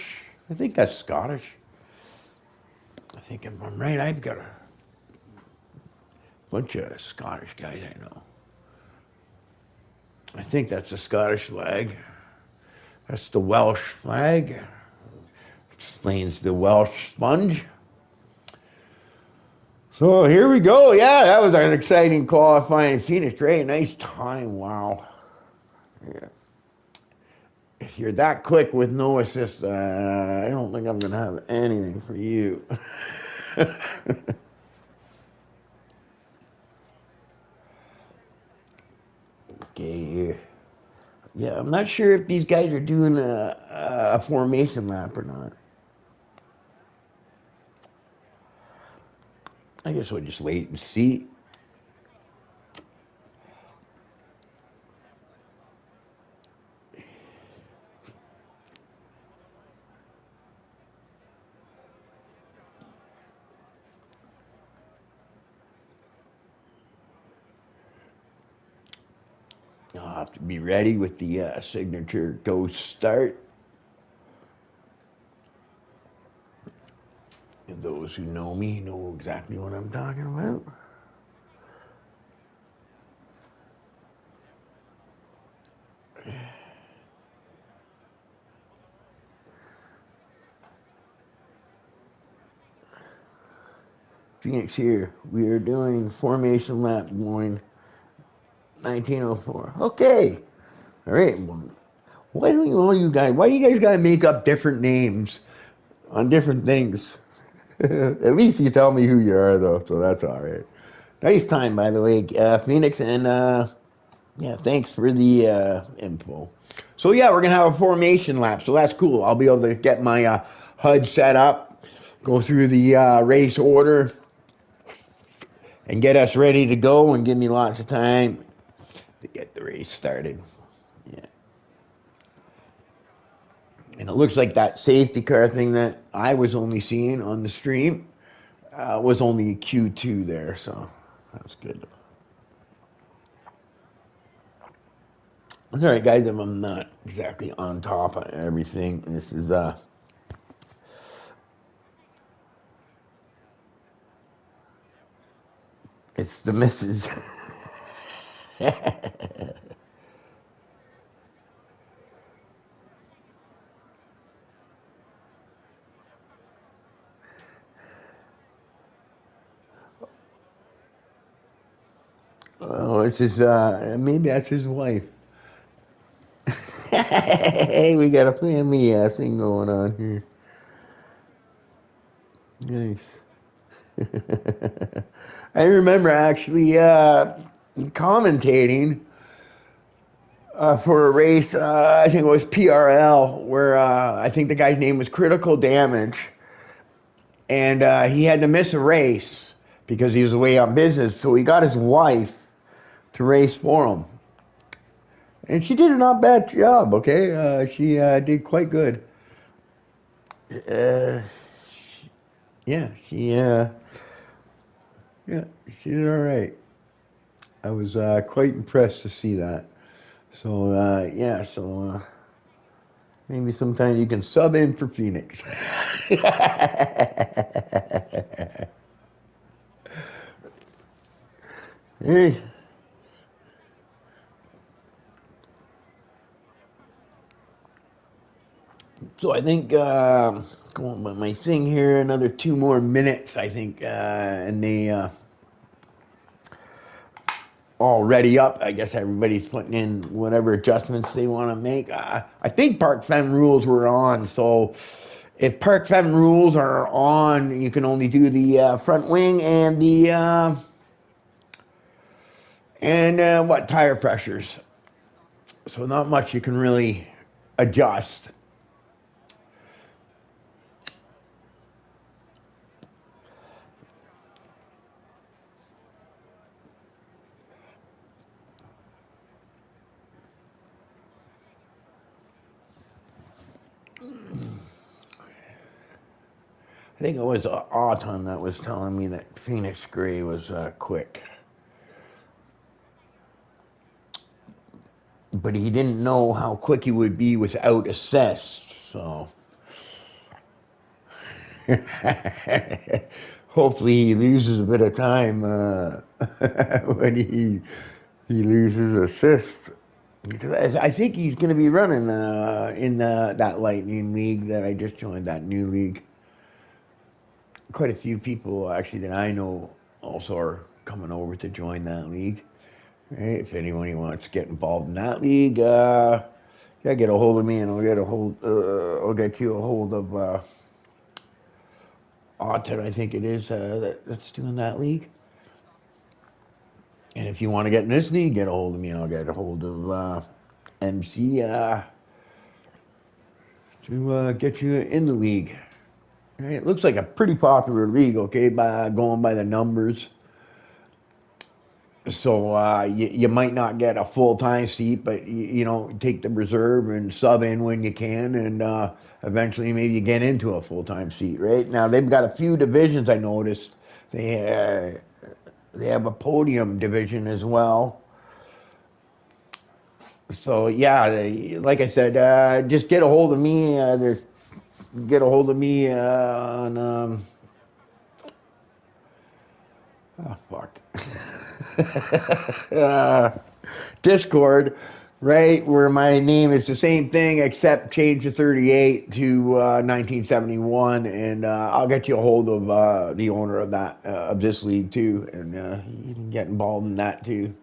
I think that's Scottish. I think if I'm right, I've got a bunch of Scottish guys I know. I think that's the Scottish flag. That's the Welsh flag. Explains the Welsh Sponge. So here we go. Yeah, that was an exciting qualifying. Phoenix Gray, nice time. Wow. Yeah. If you're that quick with no assist, I don't think I'm going to have anything for you. Okay. Yeah, I'm not sure if these guys are doing a formation lap or not. I guess we'll just wait and see. I'll have to be ready with the signature go start. And those who know me know exactly what I'm talking about. Phoenix here. We are doing formation lap going 1904. Okay. All right. Why do you guys gotta make up different names on different things? At least you tell me who you are, though, so that's all right. Nice time, by the way, Phoenix, and yeah, thanks for the info. So yeah, we're gonna have a formation lap, so that's cool. I'll be able to get my HUD set up, go through the race order, and get us ready to go, and give me lots of time to get the race started. Yeah. And it looks like that safety car thing that I was only seeing on the stream was only Q2 there, so that's good. It's all right, guys, if I'm not exactly on top of everything. This is, it's the missus. Oh, it's his, maybe that's his wife. Hey, we got a family thing going on here. Nice. I remember actually commentating for a race, I think it was PRL, where I think the guy's name was Critical Damage, and he had to miss a race because he was away on business, so he got his wife to race for him. And she did a not bad job, okay? She did quite good. Uh, yeah, yeah, she did all right. I was quite impressed to see that. So, yeah, so maybe sometimes you can sub in for Phoenix. Hey. So I think going by my thing here, another 2 more minutes, I think, and they all ready up. I guess everybody's putting in whatever adjustments they want to make. I think Park Fem rules were on, so if Park Fem rules are on, you can only do the front wing and the what tire pressures. So not much you can really adjust. I think it was Autumn that was telling me that Phoenix Gray was quick. But he didn't know how quick he would be without assist, so. Hopefully he loses a bit of time when he loses assist. Because I think he's going to be running in that Lightning League that I just joined, that new league. Quite a few people actually that I know also are coming over to join that league. Right? If anyone wants to get involved in that league, yeah, get a hold of me and I'll get you a hold of Autumn, I think it is, that's doing that league. And if you want to get in this league, get a hold of me and I'll get a hold of MC to get you in the league. It looks like a pretty popular league, okay, by going by the numbers. So you might not get a full-time seat, but you know, take the reserve and sub in when you can, and eventually maybe you get into a full-time seat. Right now, they've got a few divisions. I noticed they have a podium division as well. So yeah, like I said, just get a hold of me. Get a hold of me on oh fuck. uh, Discord, right, where my name is the same thing except change the 38 to 1971, and I'll get you a hold of the owner of that of this league too, and you can get involved in that too.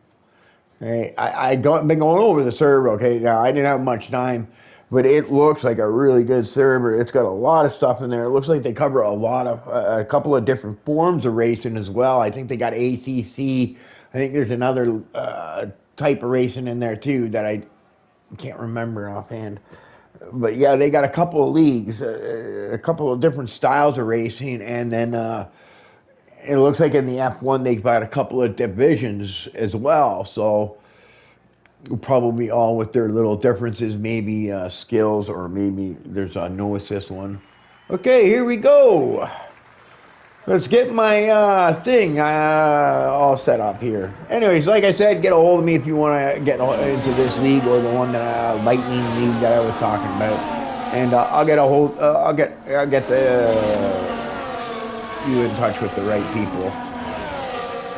Right, been going over the server. Okay, now I didn't have much time, but it looks like a really good server. It's got a lot of stuff in there. It looks like they cover a couple of different forms of racing as well. I think they got ACC. I think there's another type of racing in there too that I can't remember offhand. But yeah, they got a couple of leagues, a couple of different styles of racing, and then it looks like in the F1 they've got a couple of divisions as well. So probably all with their little differences, maybe skills, or maybe there's a no assist one. Okay, here we go. Let's get my thing all set up here. Anyways, like I said, get a hold of me if you want to get into this league or the one that Lightning League that I was talking about, and I'll get a hold. I'll get you in touch with the right people,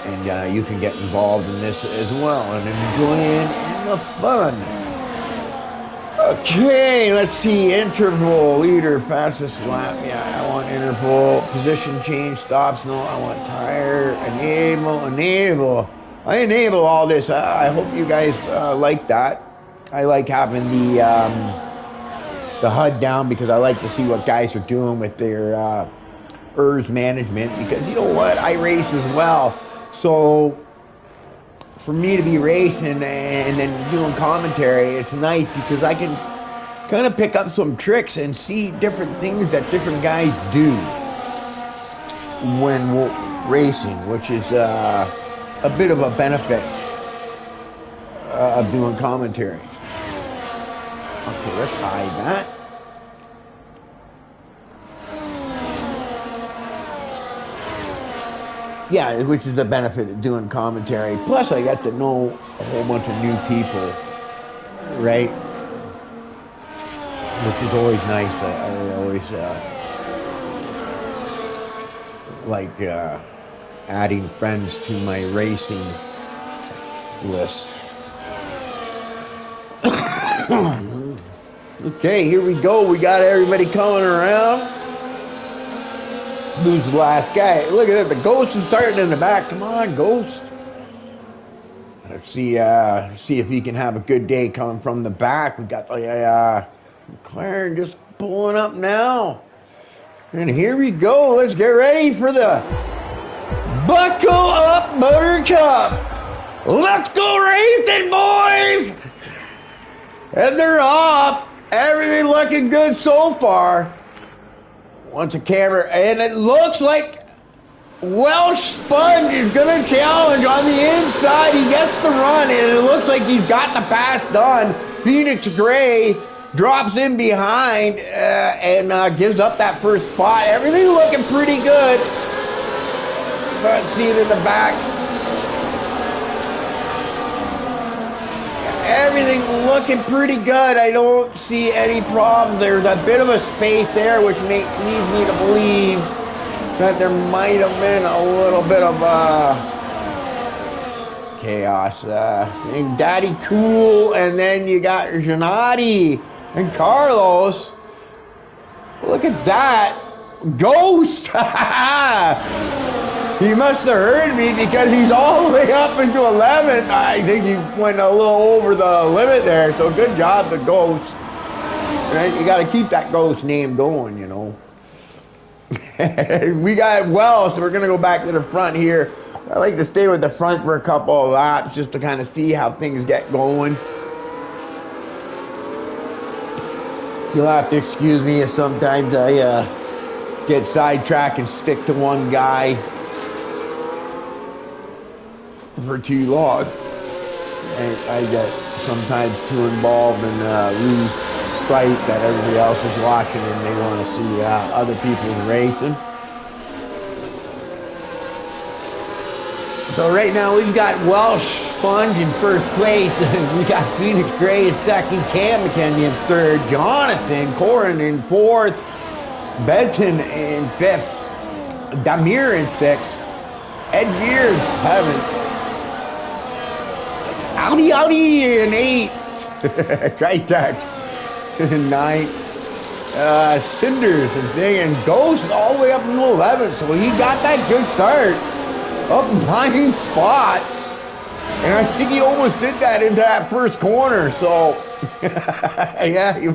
and you can get involved in this as well and enjoying the fun. Okay, let's see. Interval, leader, fastest lap. Yeah, I want interval. Position change, stops. No, I want tire. Enable. I enable all this. I hope you guys like that. I like having the HUD down because I like to see what guys are doing with their ERS management, because you know what? I race as well. So for me to be racing and then doing commentary, it's nice because I can kind of pick up some tricks and see different things that different guys do when racing, which is a bit of a benefit of doing commentary. Okay, let's hide that. Yeah, which is the benefit of doing commentary. Plus, I got to know a whole bunch of new people, right? Which is always nice. I always like adding friends to my racing list. Okay, here we go. We got everybody coming around. Who's the last guy? Look at that. The Ghost is starting in the back. Come on, Ghost. Let's see if he can have a good day coming from the back. We got McLaren just pulling up now. And here we go. Let's get ready for the Buckle Up Buttercup. Let's go racing, boys. And they're off. Everything looking good so far. Once a camera, and it looks like Welsh Sponge is going to challenge on the inside. He gets the run, and it looks like he's got the pass done. Phoenix Gray drops in behind and gives up that first spot. Everything looking pretty good. Front seat in the back. Everything looking pretty good. I don't see any problems. There's a bit of a space there, which leads me to believe that there might have been a little bit of chaos. Daddy Cool, and then you got Gennady and Carlos. Look at that. Ghost! He must have heard me because he's all the way up into 11th. I think he went a little over the limit there, so good job to Ghost. Right? You got to keep that Ghost name going, you know. We got Wells, so we're going to go back to the front here. I like to stay with the front for a couple of laps just to kind of see how things get going. You'll have to excuse me if sometimes I get sidetracked and stick to one guy for too long. I get sometimes too involved and lose sight that everybody else is watching and they want to see other people racing. So right now we've got Welsh Sponge in first place. We got Phoenix Gray in second, Cam McKenzie in third, Jonathan Corin in fourth, Benton in fifth, Damir in sixth, Ed Gears seventh, Audi in eighth, Tritax in ninth, Cinders and thing, and Ghost all the way up in 11th. So he got that good start. Up 9 spots, and I think he almost did that into that first corner, so yeah, he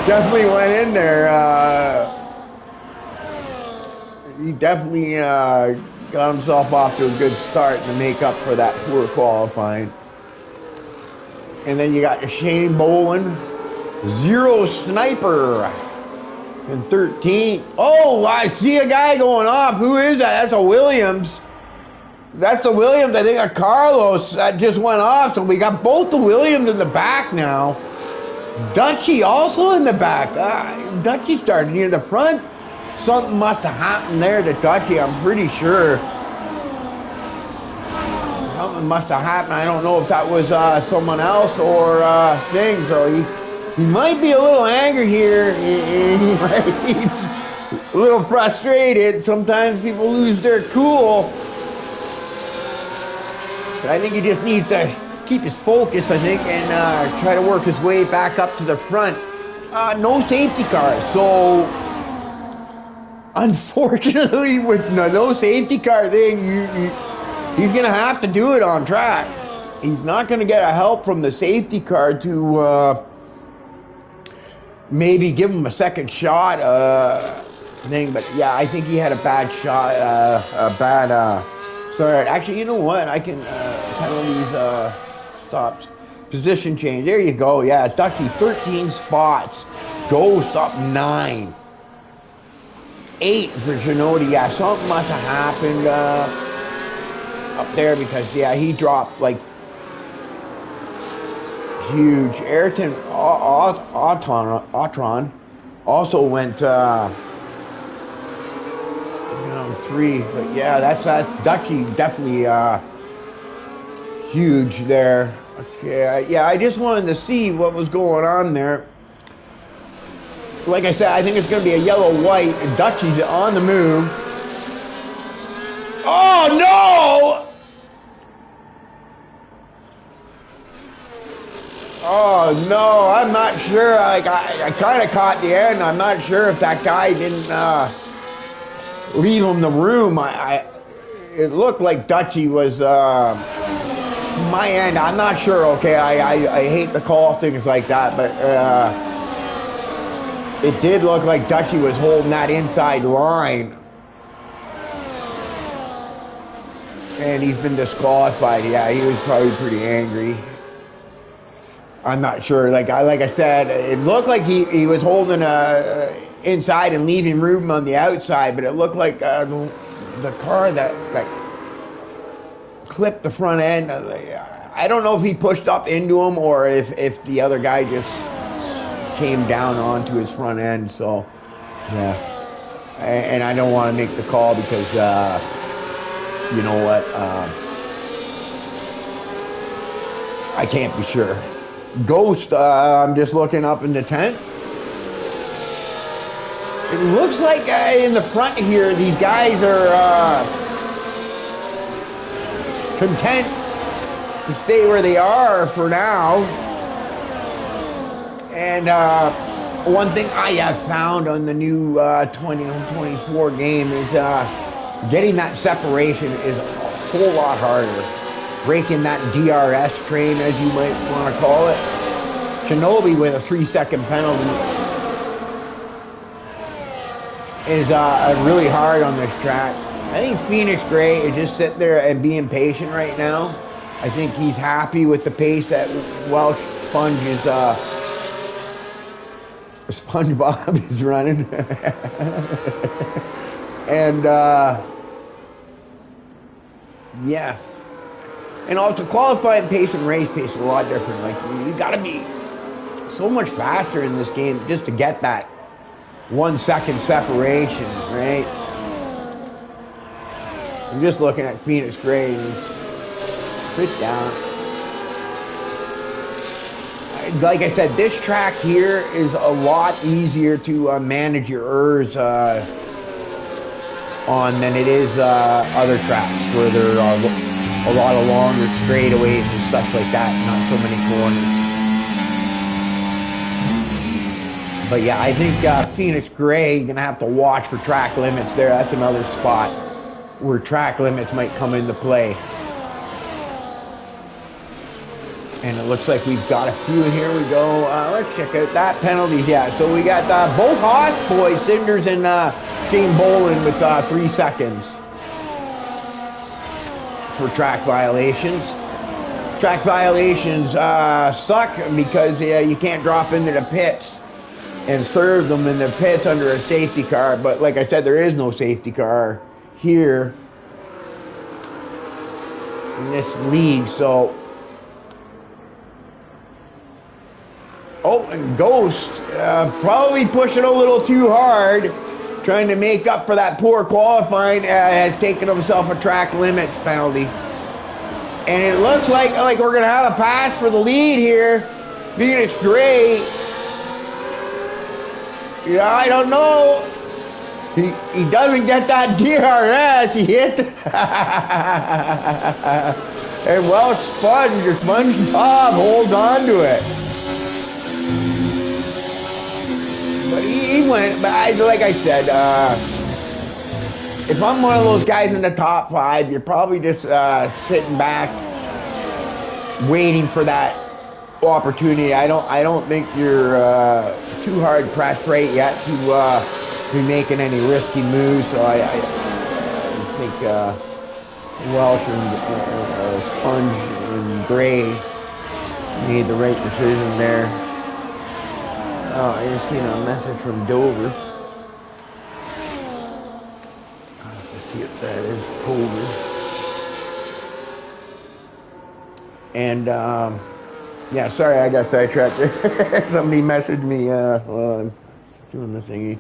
definitely went in there. He definitely got himself off to a good start to make up for that poor qualifying. And then you got Shane Boland, Zero Sniper in 13th. Oh, I see a guy going off. Who is that? That's a Williams. That's the Williams, I think, a Carlos that just went off. So we got both the Williams in the back now. Dutchie also in the back. Dutchie started near the front. Something must have happened there to Dutchie, I'm pretty sure. Something must have happened. I don't know if that was someone else or thing. So he might be a little angry here. He might be a little frustrated. Sometimes people lose their cool. I think he just needs to keep his focus, I think, and try to work his way back up to the front. No safety car, so unfortunately with no safety car thing, he's going to have to do it on track. He's not going to get a help from the safety car to maybe give him a second shot thing, but yeah, I think he had a bad shot, start. Actually, you know what? I can penalties stops. Position change. There you go. Yeah, Ducky 13 spots. Ghost up 9. 8 for Ginodi. Yeah, something must have happened up there because yeah, he dropped like huge. Ayrton Autron also went 3, but yeah, that's Dutchie definitely huge there. Okay, yeah, I just wanted to see what was going on there. Like I said, I think it's going to be a yellow-white, and Dutchie's on the move. Oh no! Oh no, I'm not sure. Like I kind of caught the end. I'm not sure if that guy didn't leave him the room. It looked like Dutchie was my end. I'm not sure. Okay, I hate to call things like that, but it did look like Dutchie was holding that inside line, and he's been disqualified. Yeah, he was probably pretty angry. I'm not sure. Like I said, it looked like he was holding inside and leaving room on the outside, but it looked like the car that clipped the front end. I don't know if he pushed up into him or if the other guy just came down onto his front end. So yeah, and I don't want to make the call because you know what, I can't be sure. Ghost, I'm just looking up in the tent. It looks like in the front here, these guys are content to stay where they are for now. And one thing I have found on the new 2024 game is getting that separation is a whole lot harder. Breaking that DRS train, as you might want to call it. Shinobi with a 3-second penalty is really hard on this track. I think Phoenix Gray is just sitting there and being patient right now. I think he's happy with the pace that Welsh Sponge is, SpongeBob is running. And yeah. And also qualifying pace and race pace is a lot different. Like you gotta be so much faster in this game just to get that 1 second separation, right? I'm just looking at Phoenix Gray and push down. Like I said, this track here is a lot easier to manage your errs on than it is other tracks where there are a lot of longer straightaways and stuff like that, not so many corners. But yeah, I think Phoenix Gray gonna have to watch for track limits there. That's another spot where track limits might come into play. And it looks like we've got a few. Here we go. Let's check out that penalty. Yeah, so we got both Haas boys, Cinders and Shane Bolin with 3 seconds for track violations. Track violations suck because you can't drop into the pits and serve them in the pits under a safety car. But like I said, there is no safety car here in this league, so. Oh, and Ghost probably pushing a little too hard, trying to make up for that poor qualifying, has taken himself a track limits penalty. And it looks like we're going to have a pass for the lead here. Phoenix Gray. Yeah, I don't know. He doesn't get that DRS. He hit the and well, SpongeBob holds on to it. But he went, but like I said, if I'm one of those guys in the top 5, you're probably just sitting back, waiting for that opportunity. I don't think you're too hard pressed right yet to be making any risky moves. So I think Welsh and Sponge and Gray made the right decision there. Oh, I just seen a message from Dover. Let's see if that is Dover. And, yeah, sorry, I got sidetracked there. Somebody messaged me while I'm doing the thingy.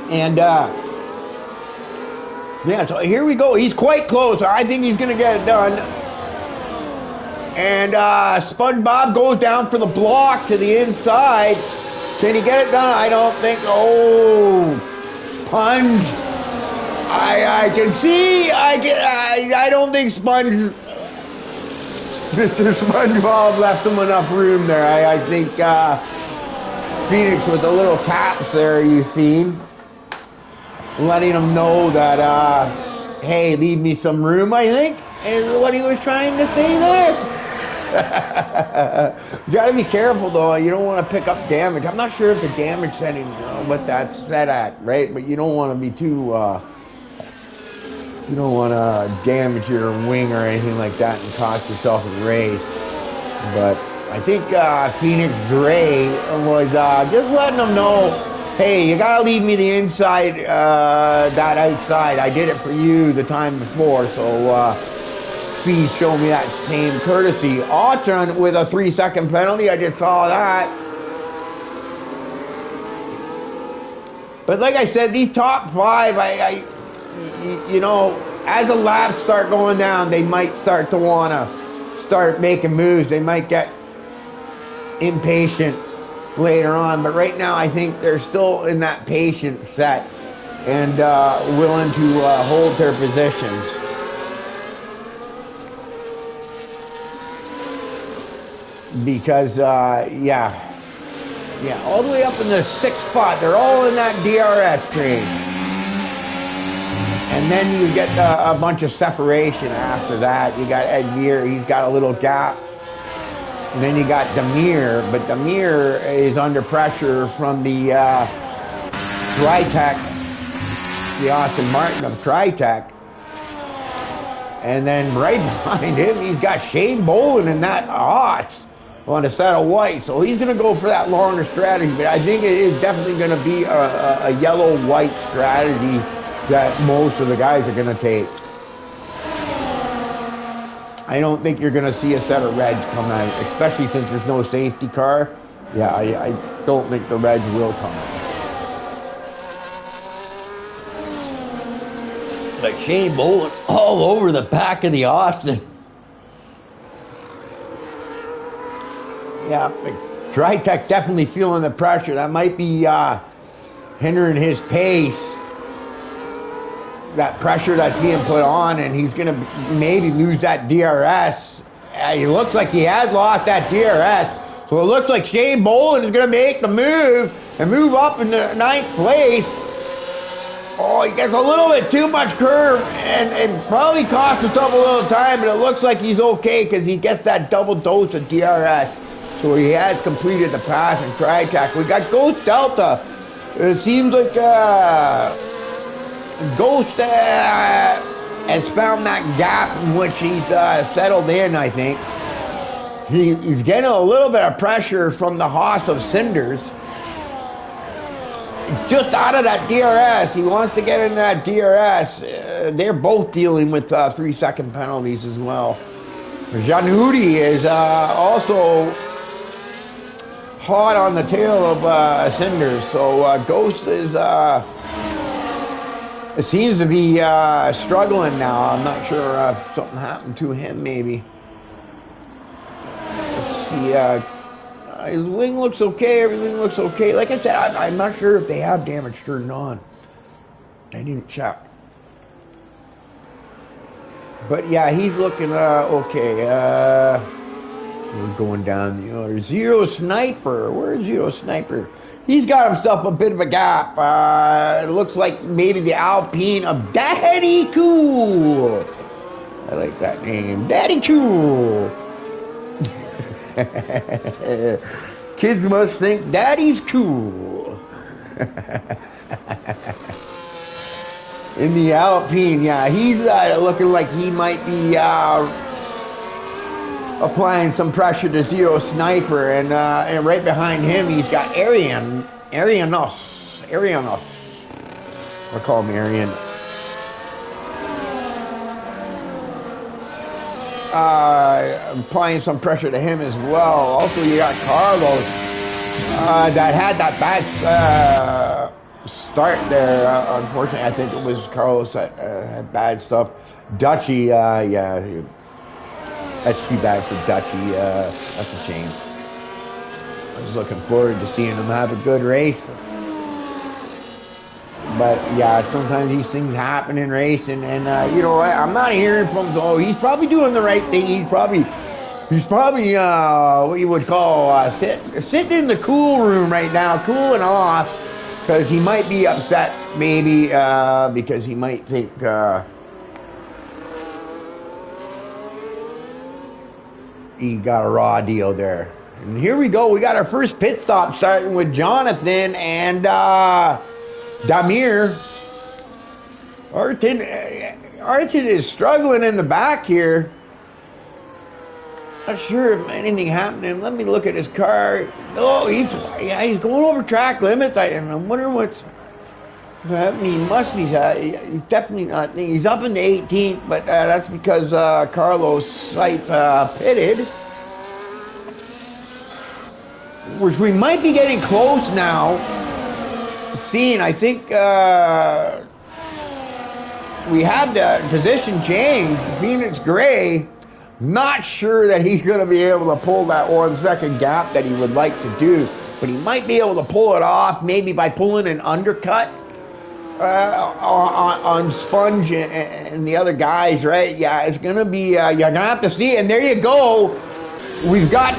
And, yeah, so here we go. He's quite close. I think he's going to get it done. And SpongeBob goes down for the block to the inside. Can he get it done? I don't think. Oh, Sponge. I can see. I don't think Mr. SpongeBob left him enough room there. I think Phoenix with a little taps there you've seen, letting him know that hey, leave me some room, I think is what he was trying to say there. You gotta be careful though. You don't want to pick up damage. I'm not sure if the damage setting, what that's set at, right? But you don't want to be too. You don't want to damage your wing or anything like that and cost yourself a race. But I think Phoenix Gray was just letting them know, hey, you gotta leave me the inside, that outside. I did it for you the time before, so. Please show me that same courtesy. Autron with a 3-second penalty. I just saw that. But like I said, these top 5, you know, as the laps start going down, they might start to want to start making moves. They might get impatient later on. But right now, I think they're still in that patient set and willing to hold their positions. Because, yeah, all the way up in the 6th spot, they're all in that DRS train. And then you get a bunch of separation after that. You got Ed Gear, he's got a little gap. And then you got Demir, but Demir is under pressure from the Tritech, the Austin Martin of Tritech. And then right behind him, he's got Shane Bolin in that Haas. on a set of white. So he's going to go for that longer strategy, but I think it is definitely going to be a yellow-white strategy that most of the guys are going to take. I don't think you're going to see a set of reds come out, especially since there's no safety car. Yeah, I don't think the reds will come out. But Shane Bolin all over the back of the Austin. Yeah, Drytech definitely feeling the pressure. That might be hindering his pace. That pressure that's being put on, and he's going to maybe lose that DRS. He looks like he has lost that DRS. So it looks like Shane Bolin is going to make the move and move up into 9th place. Oh, he gets a little bit too much curve and probably costs himself a little time, but it looks like he's okay because he gets that double dose of DRS. So he has completed the pass and Crytek. We got Ghost Delta. It seems like Ghost has found that gap in which he's settled in, I think. He's getting a little bit of pressure from the Haas of Cinders. Just out of that DRS. He wants to get into that DRS. They're both dealing with 3-second penalties as well. Janudi is also hot on the tail of Cinders. So Ghost is it seems to be struggling now. I'm not sure if something happened to him, maybe. Let's see. His wing looks okay. Everything looks okay. Like I said, I'm not sure if they have damage turned on. I didn't check. But yeah, he's looking okay. We're going down the order. Zero Sniper. Where's Zero Sniper? He's got himself a bit of a gap. It looks like maybe the Alpine of Daddy Cool. I like that name. Daddy Cool. Kids must think Daddy's cool. In the Alpine, yeah, he's looking like he might be applying some pressure to Zero Sniper, and right behind him he's got Arianos. I'll call him Arian. Applying some pressure to him as well. Also, you got Carlos that had that bad start there. Unfortunately, I think it was Carlos that had bad stuff. Dutchy, yeah, that's too bad for Dutchy. That's a shame. I was looking forward to seeing him have a good race. But yeah, sometimes these things happen in racing, and you know what? I'm not hearing from. Oh, he's probably doing the right thing. He's probably what you would call sitting in the cool room right now, cooling off, because he might be upset, maybe because he might think he got a raw deal there. And here we go. We got our first pit stop starting with Jonathan and Damir. Artin is struggling in the back here. Not sure if anything happened to him. Let me look at his car. Oh, he's going over track limits. I'm wondering what's happening. He's definitely not. He's up in the 18th, but that's because Carlos Seitz pitted. Which we might be getting close now. Seeing, I think we had the position change. Phoenix Gray, not sure that he's going to be able to pull that 1 second gap that he would like to do, but he might be able to pull it off maybe by pulling an undercut on Sponge and the other guys, right? Yeah, it's going to be, you're going to have to see, and there you go. We've got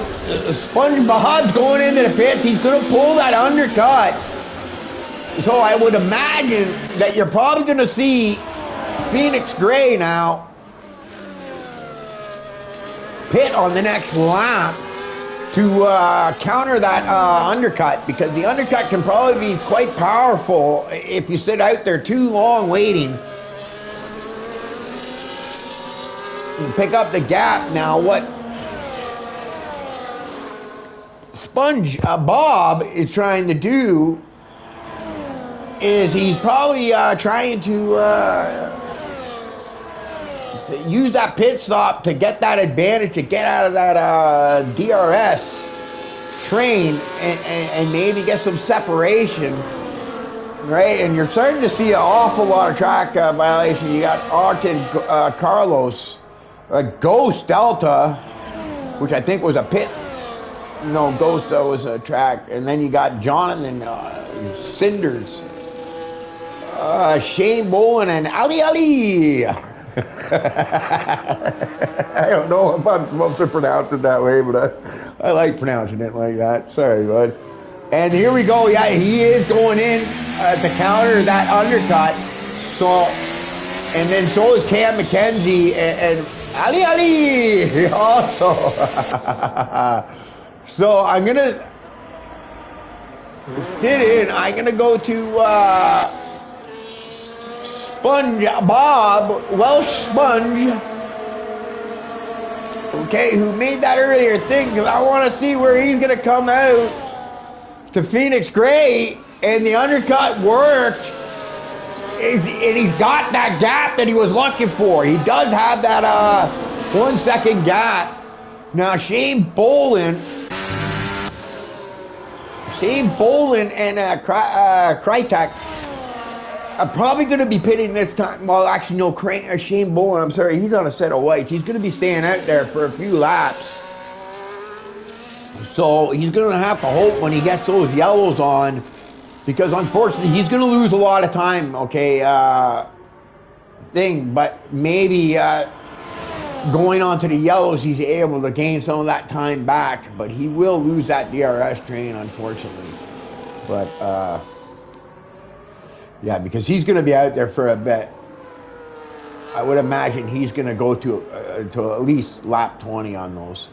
Sponge Bahad's going into the pits. He's going to pull that undercut. So I would imagine that you're probably going to see Phoenix Gray now pit on the next lap to counter that undercut, because the undercut can probably be quite powerful if you sit out there too long waiting. You pick up the gap. Now Sponge Bob is trying to do is he's probably trying to use that pit stop to get that advantage, to get out of that DRS train and maybe get some separation, right? And you're starting to see an awful lot of track violation. You got Ogden Carlos, Ghost Delta, which I think was a pit. No, Ghost was a track. And then you got Jonathan Cinders, Shane Bolin, and Ali. I don't know if I'm supposed to pronounce it that way, but I like pronouncing it like that. Sorry, bud. And here we go. Yeah, he is going in to counter that undercut. So, and then so is Cam McKenzie and Ali also. So I'm gonna sit in. I'm gonna go to Sponge Bob, Welsh Sponge. Okay, who made that earlier thing, because I want to see where he's gonna come out to Phoenix Gray, and the undercut worked. And he's got that gap that he was looking for. He does have that 1 second gap. Now Shane Bolin and Krytek are probably going to be pitting this time. Well, actually, no, Shane Bolin, I'm sorry, he's on a set of whites. He's going to be staying out there for a few laps. So he's going to have to hope when he gets those yellows on, because unfortunately he's going to lose a lot of time, okay, but maybe going on to the yellows, he's able to gain some of that time back, but he will lose that DRS train, unfortunately. But, yeah, because he's going to be out there for a bit. I would imagine he's going to go to at least lap 20 on those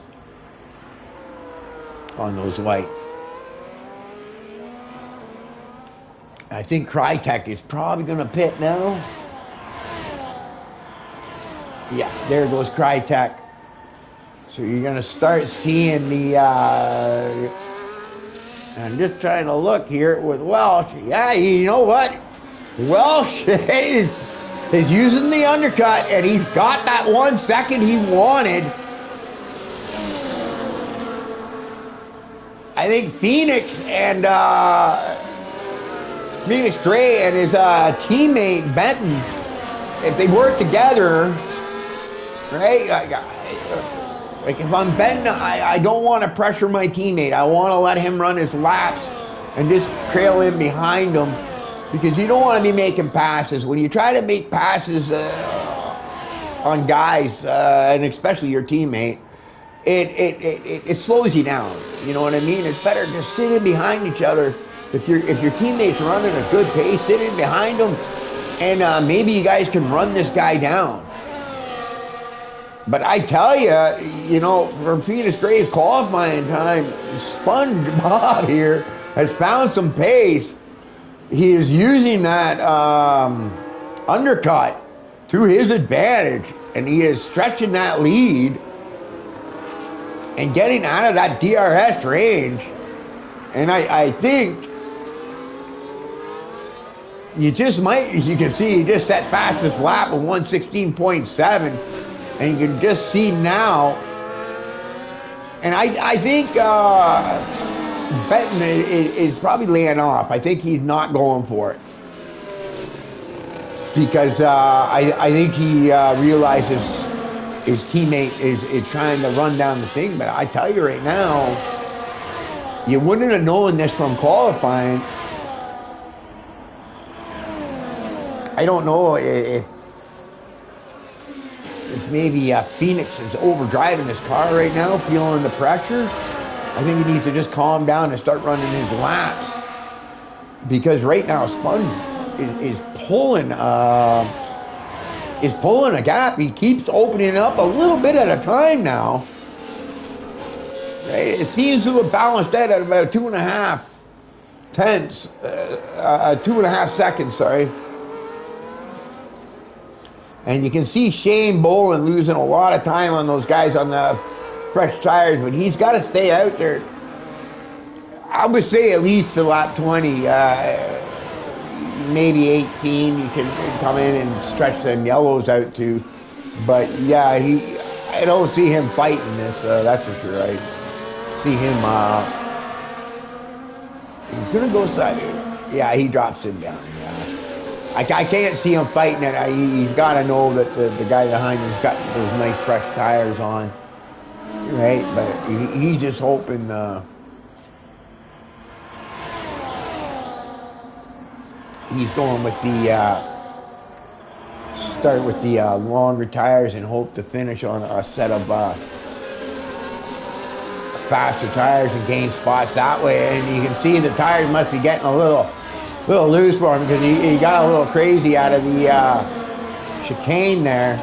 lights. I think Krytek is probably going to pit now. Yeah, there goes Krytek. So you're going to start seeing the... I'm just trying to look here with Welsh. Yeah, you know what? Welsh is using the undercut, and he's got that 1 second he wanted. I think Phoenix Gray and his teammate Benton, if they work together, right? Like if I'm Benton, I don't want to pressure my teammate. I want to let him run his laps and just trail in behind him, because you don't want to be making passes. When you try to make passes on guys, and especially your teammate, it slows you down. You know what I mean? It's better to sit in behind each other. If your teammate's running a good pace, sit in behind them, and maybe you guys can run this guy down. But I tell you, you know, for Phoenix Gray's qualifying time, Sponge Bob here has found some pace. He is using that undercut to his advantage, and he is stretching that lead and getting out of that DRS range. And I think you can see he just set fastest lap of 1:16.7, and you can just see now. And I think Benton is probably laying off. I think he's not going for it, because I think he realizes his teammate is trying to run down the thing. But I tell you right now, you wouldn't have known this from qualifying. I don't know if maybe Phoenix is overdriving his car right now, feeling the pressure. I think he needs to just calm down and start running his laps, because right now Sponge is pulling a gap. He keeps opening up a little bit at a time now. It seems to have balanced out at about 2.5 tenths, 2.5 seconds, sorry. And you can see Shane Bolin losing a lot of time on those guys on the fresh tires, but he's got to stay out there I would say at least to lap 20, maybe 18. You can come in and stretch them yellows out too. But yeah, I don't see him fighting this. That's for sure. I see him. He's gonna go side. Yeah, he drops him down. Yeah. I can't see him fighting it. He's got to know that the guy behind him's got those nice fresh tires on, right? But he's just hoping. He's going with the start with the longer tires and hope to finish on a set of faster tires and gain spots that way. And you can see the tires must be getting a little loose for him because he got a little crazy out of the chicane there.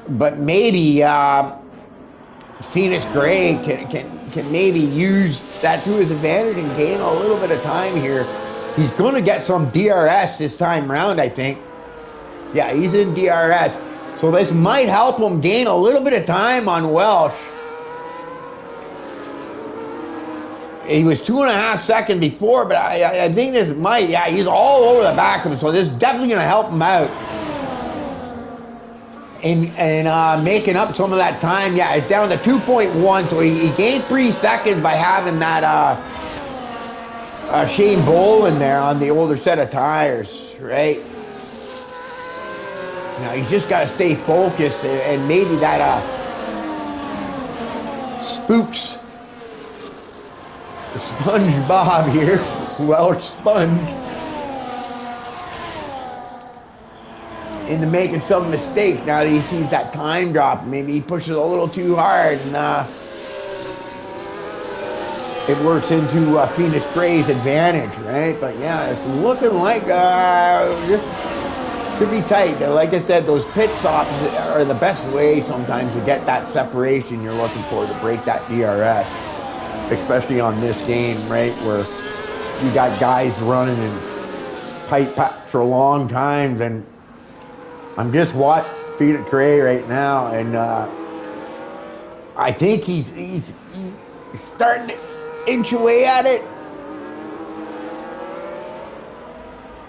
But maybe Phoenix Gray can maybe use that to his advantage and gain a little bit of time here. He's going to get some DRS this time around, I think. Yeah, he's in DRS. So this might help him gain a little bit of time on Welsh. He was 2.5 seconds before, but I think this might, yeah, he's all over the back of him, so this is definitely going to help him out. And making up some of that time, yeah, it's down to 2.1, so he gained 3 seconds by having that Shane Bowl in there on the older set of tires, right? Now he's just got to stay focused, and maybe that spooks the SpongeBob here, Welsh Sponge, into making some mistakes. Now that he sees that time drop, maybe he pushes a little too hard, and it works into Phoenix Gray's advantage, right? But yeah, it's looking like this could be tight. Like I said, those pit stops are the best way sometimes to get that separation you're looking for to break that DRS, especially on this game, right, where you got guys running in tight packs for long times. And I'm just watching Phoenix Gray right now, and I think he's starting to inch away at it.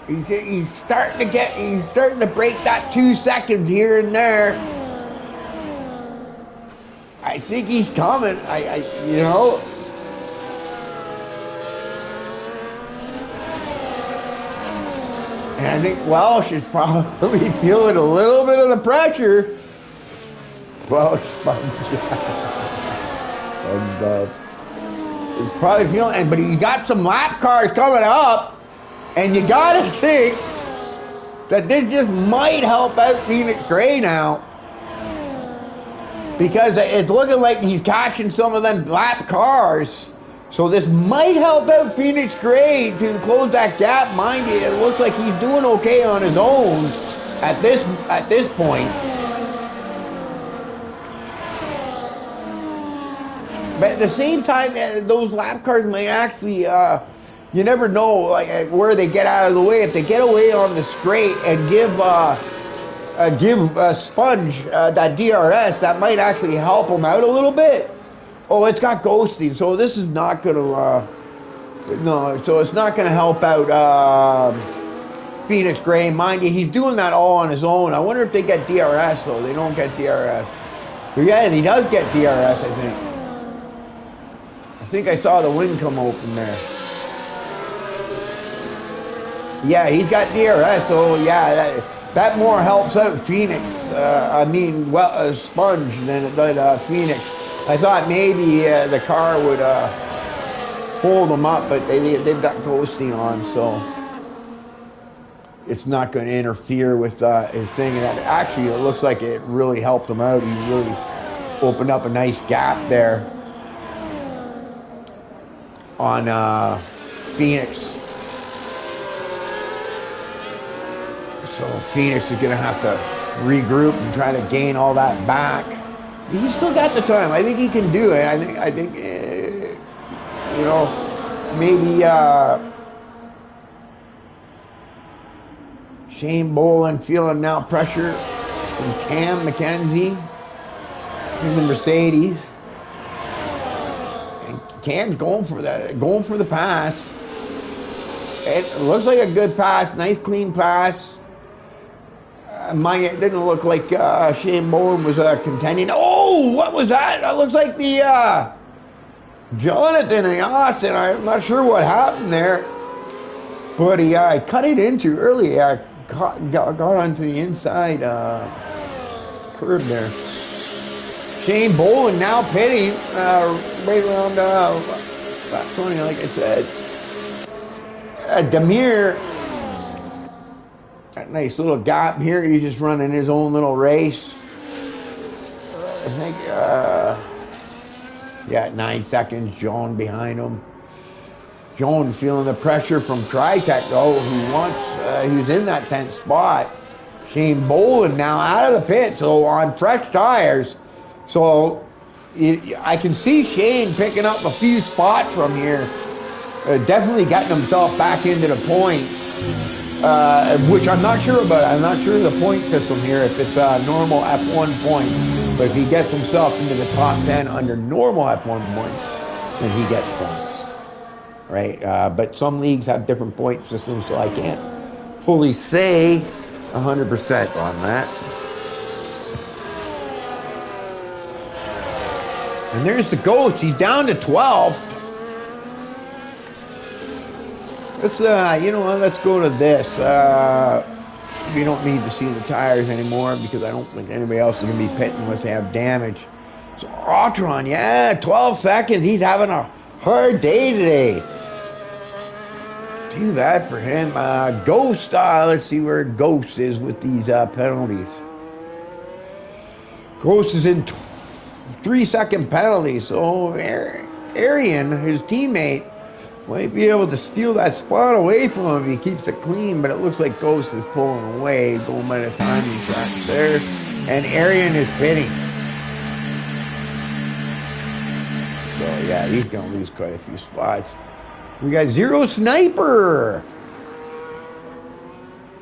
He's starting to break that 2 seconds here and there. I think he's coming. You know. And I think Welsh is probably feeling a little bit of the pressure. Welsh he's probably feeling, but he got some lap cars coming up. And you gotta think that this just might help out Phoenix Gray now, because it's looking like he's catching some of them lap cars. So this might help out Phoenix Gray to close that gap. Mind you, it looks like he's doing okay on his own at this point. But at the same time, those lap cars may actually. You never know, like where they get out of the way. If they get away on the straight and give Sponge that DRS, that might actually help him out a little bit. Oh, it's got ghosting, so this is not gonna. No, so it's not gonna help out Phoenix Gray. Mind you, he's doing that all on his own. I wonder if they get DRS though. They don't get DRS. But yeah, he does get DRS. I think I saw the wing come open there. Yeah, he's got DRS, so yeah, that more helps out Phoenix. Sponge than it did Phoenix. I thought maybe the car would hold them up, but they've got ghosting on, so it's not going to interfere with his thing. And actually, it looks like it really helped him out. He really opened up a nice gap there on Phoenix. So Phoenix is going to have to regroup and try to gain all that back. He's still got the time. I think he can do it. I think you know, maybe Shane Boland feeling now pressure from Cam McKenzie in the Mercedes. Cam's going for the pass. It looks like a good pass, nice clean pass. It didn't look like Shane Bowen was contending. Oh, what was that? That looks like the Jonathan and Austin. I'm not sure what happened there, but he cut it in too early. Got onto the inside curve there. Shane Bowen now pitting right around that's only like I said. Demir, that nice little gap here. He's just running his own little race. I think, yeah, 9 seconds. Joan behind him. Joan feeling the pressure from Tritech though, who's in that 10th spot. Shane Bowen now out of the pit, so on fresh tires. So I can see Shane picking up a few spots from here. Definitely getting himself back into the points, which I'm not sure about. I'm not sure of the point system here, if it's normal F1 points. But if he gets himself into the top 10 under normal F1 points, then he gets points. Right? But some leagues have different point systems, so I can't fully say 100% on that. And there's the Ghost. He's down to 12. Let's, let's go to this. We don't need to see the tires anymore because I don't think anybody else is going to be pitting unless they have damage. So, Autron, yeah, 12 seconds. He's having a hard day today. Too bad for him. Ghost, let's see where Ghost is with these penalties. Ghost is in 3-second penalties. So, Arian, his teammate, might be able to steal that spot away from him if he keeps it clean, but it looks like Ghost is pulling away, going by the timing tracks there, and Arian is pitting. So yeah, he's going to lose quite a few spots. We got Zero Sniper.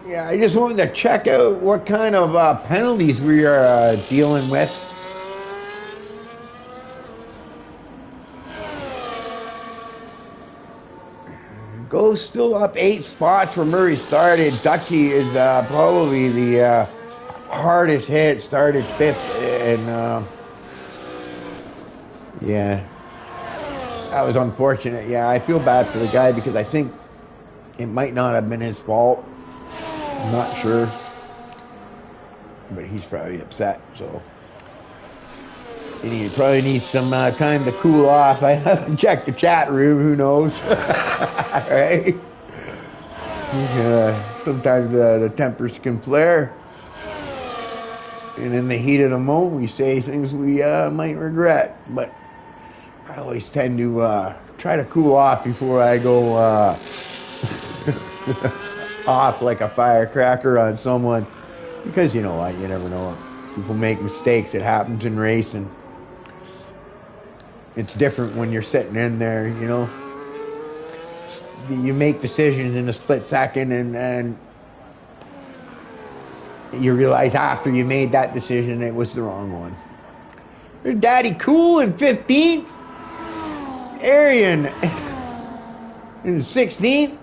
Yeah, I just wanted to check out what kind of penalties we are dealing with. Ghost still up 8 spots from where he started. Dutchie is probably the hardest hit. Started 5th, and yeah, that was unfortunate. Yeah, I feel bad for the guy because I think it might not have been his fault. I'm not sure, but he's probably upset. So he probably needs some time to cool off. I haven't checked the chat room. Who knows? Right? Sometimes the tempers can flare, and in the heat of the moment, we say things we might regret. But I always tend to try to cool off before I go off like a firecracker on someone, because you know what? You never know. People make mistakes. It happens in racing. It's different when you're sitting in there, you know. You make decisions in a split second, and you realize after you made that decision it was the wrong one. There's Daddy Cool in 15th. Arian in 16th.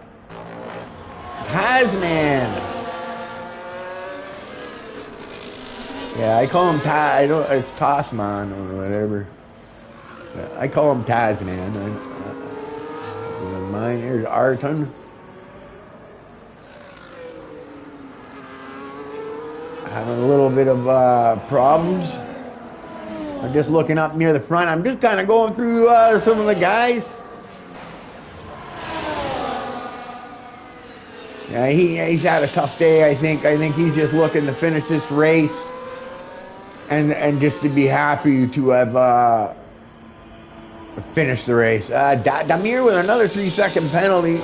Tasman. Yeah, I call him it's Tasman or whatever. I call him Tasman. Mine, here's Arton. Having a little bit of problems. I'm just looking up near the front. I'm just kind of going through some of the guys. Yeah, he's had a tough day, I think. I think he's just looking to finish this race and just to be happy to have finish the race. Damir with another 3-second penalty.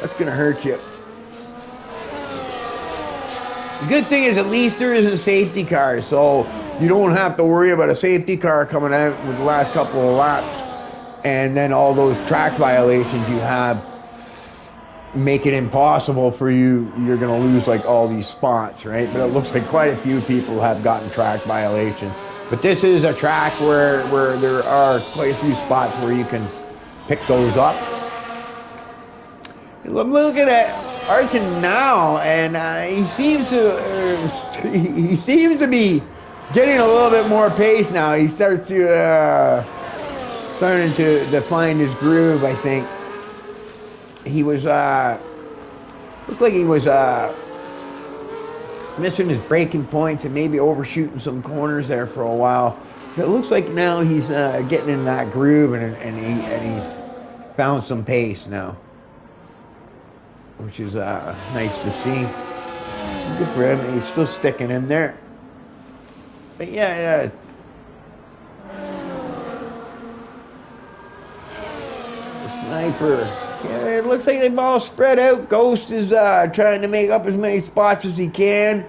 That's going to hurt you. The good thing is at least there is a safety car, so you don't have to worry about a safety car coming out with the last couple of laps and then all those track violations you have make it impossible for you. You're going to lose like all these spots, right? But it looks like quite a few people have gotten track violations. But this is a track where there are quite a few spots where you can pick those up. I'm looking at Arkin now, and he seems to be getting a little bit more pace now. He starts to starting to find his groove. I think he was looked like he was missing his braking points and maybe overshooting some corners there for a while. It looks like now he's getting in that groove and he's found some pace now, which is nice to see. Good for him. He's still sticking in there. But yeah. The sniper. Yeah, it looks like they've all spread out. Ghost is trying to make up as many spots as he can.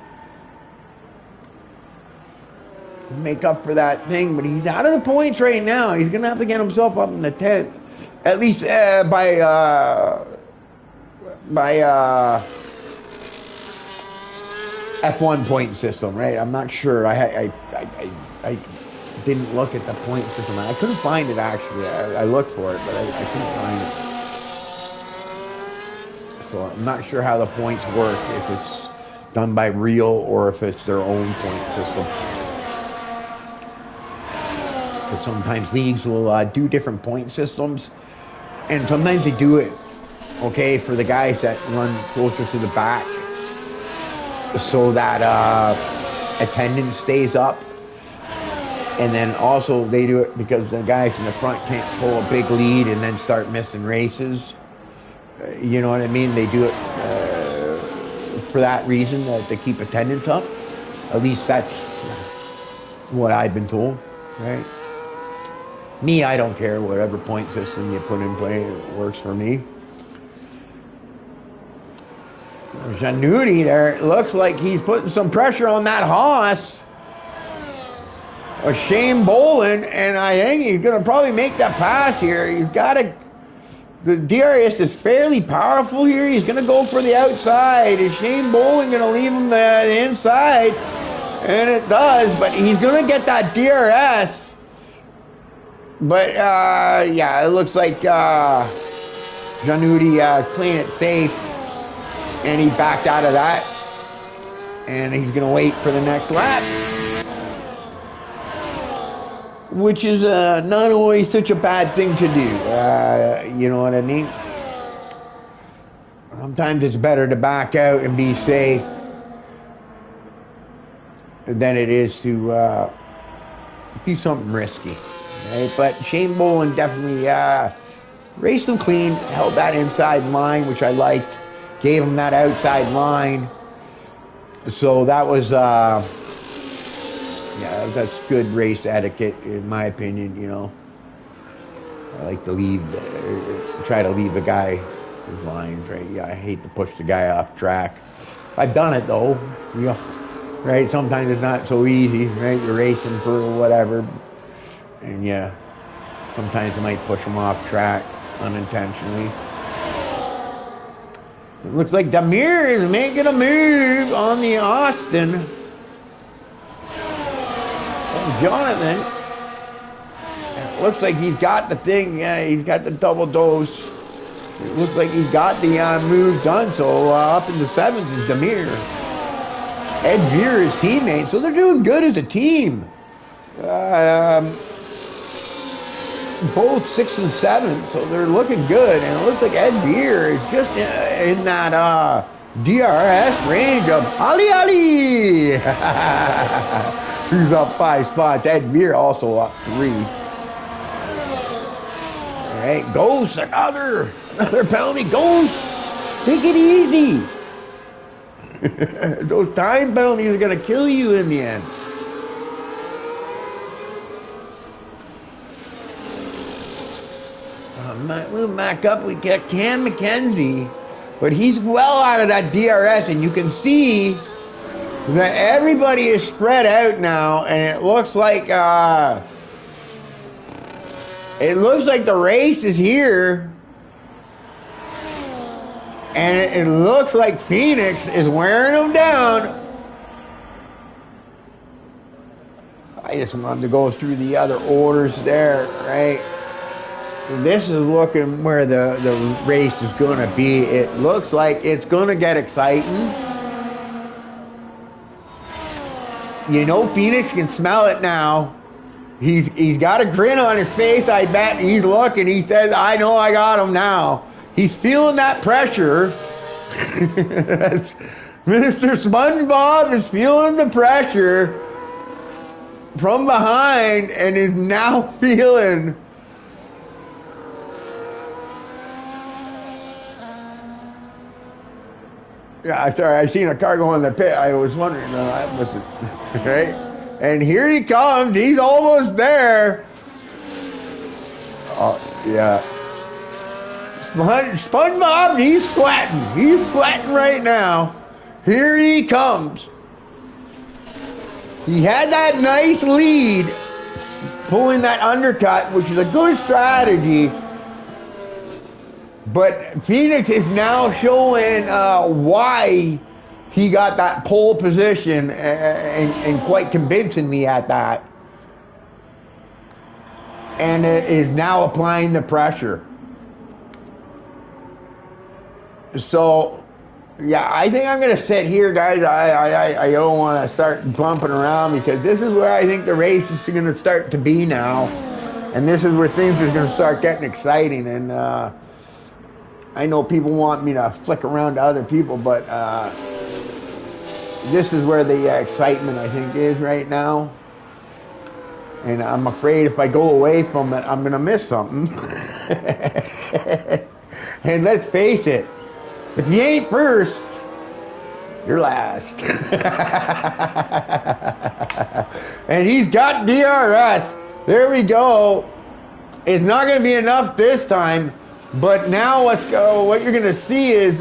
Make up for that thing, but he's out of the points right now. He's going to have to get himself up in the 10th. At least by F1 point system, right? I'm not sure. I didn't look at the point system. I couldn't find it, actually. I looked for it, but I couldn't find it. So I'm not sure how the points work, if it's done by real or if it's their own point system. Because sometimes leagues will do different point systems, and sometimes they do it, okay, for the guys that run closer to the back, so that attendance stays up. And then also they do it because the guys in the front can't pull a big lead and then start missing races. You know what I mean? They do it for that reason, to keep attendance up. At least that's what I've been told, right? Me, I don't care. Whatever point system you put in play, it works for me. Janudi there, it looks like he's putting some pressure on that Haas. Or Shane Bolin, and I think he's going to probably make that pass here. He's got to... The DRS is fairly powerful here. He's going to go for the outside. Is Shane Bolin going to leave him the inside? And it does, but he's going to get that DRS. But, yeah, it looks like Janudi playing it safe. And he backed out of that. And he's going to wait for the next lap. Which is not always such a bad thing to do. You know what I mean? Sometimes it's better to back out and be safe than it is to do something risky. Right? But Shane Bolin definitely raced him clean, held that inside line, which I liked, gave him that outside line. So that was... yeah, that's good race etiquette, in my opinion, you know. I like to try to leave the guy his lines, right? Yeah, I hate to push the guy off track. I've done it, though, you know, right? Sometimes it's not so easy, right? You're racing for whatever, and yeah, sometimes you might push him off track unintentionally. It looks like Demir is making a move on the Austin. Jonathan, it looks like he's got the thing. Yeah, he's got the double dose. It looks like he's got the move done. So up in the 7th is Demir. Ed Veer is teammate, so they're doing good as a team. Both 6th and 7th, so they're looking good. And it looks like Ed Veer is just in that DRS range of Ali. He's up 5 spots. Ed Veer also up 3. All right, Ghost, another penalty. Ghost, take it easy. Those time penalties are going to kill you in the end. We'll back up. We get Cam McKenzie, but he's well out of that DRS, and you can see that everybody is spread out now, and it looks like the race is here, and it looks like Phoenix is wearing them down. I just wanted to go through the other orders there, right? This is looking where the race is going to be. It looks like it's going to get exciting. You know, Phoenix can smell it now. He's got a grin on his face, I bet. He's looking. He says, I know I got him now. He's feeling that pressure. Mr. SpongeBob is feeling the pressure from behind and is now feeling... Yeah, sorry, I seen a car go in the pit. I was wondering, what's it, right? And here he comes. He's almost there. Oh, yeah. SpongeBob, he's sweating. He's sweating right now. Here he comes. He had that nice lead, pulling that undercut, which is a good strategy. But Phoenix is now showing why he got that pole position, and quite convincingly at that. And is now applying the pressure. So, yeah, I think I'm going to sit here, guys. I don't want to start bumping around because this is where I think the race is going to start to be now. And this is where things are going to start getting exciting. And I know people want me to flick around to other people, but this is where the excitement, I think, is right now. And I'm afraid if I go away from it, I'm going to miss something. And let's face it, if you ain't first, you're last. And he's got DRS. There we go. It's not going to be enough this time. But now what you're going to see is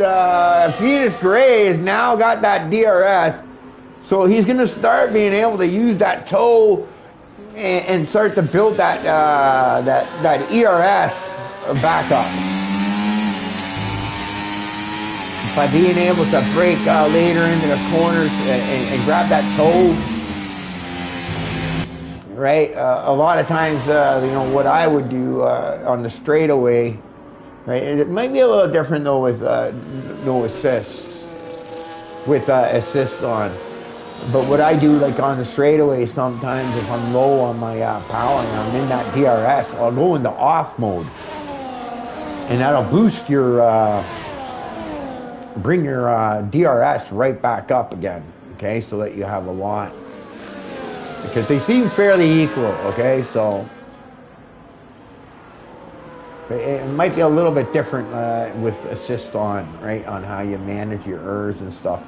Phoenix Gray has now got that DRS. So he's going to start being able to use that toe and start to build that ERS back up. By being able to break later into the corners and grab that toe. Right? A lot of times, you know, what I would do on the straightaway. Right, it might be a little different though with no assists, with assists on. But what I do, like on the straightaway, sometimes if I'm low on my power and I'm in that DRS, I'll go into off mode, and that'll boost your, bring your DRS right back up again. Okay, so that you have a lot, because they seem fairly equal. Okay, so. It might be a little bit different with assist on, right, on how you manage your ERS and stuff,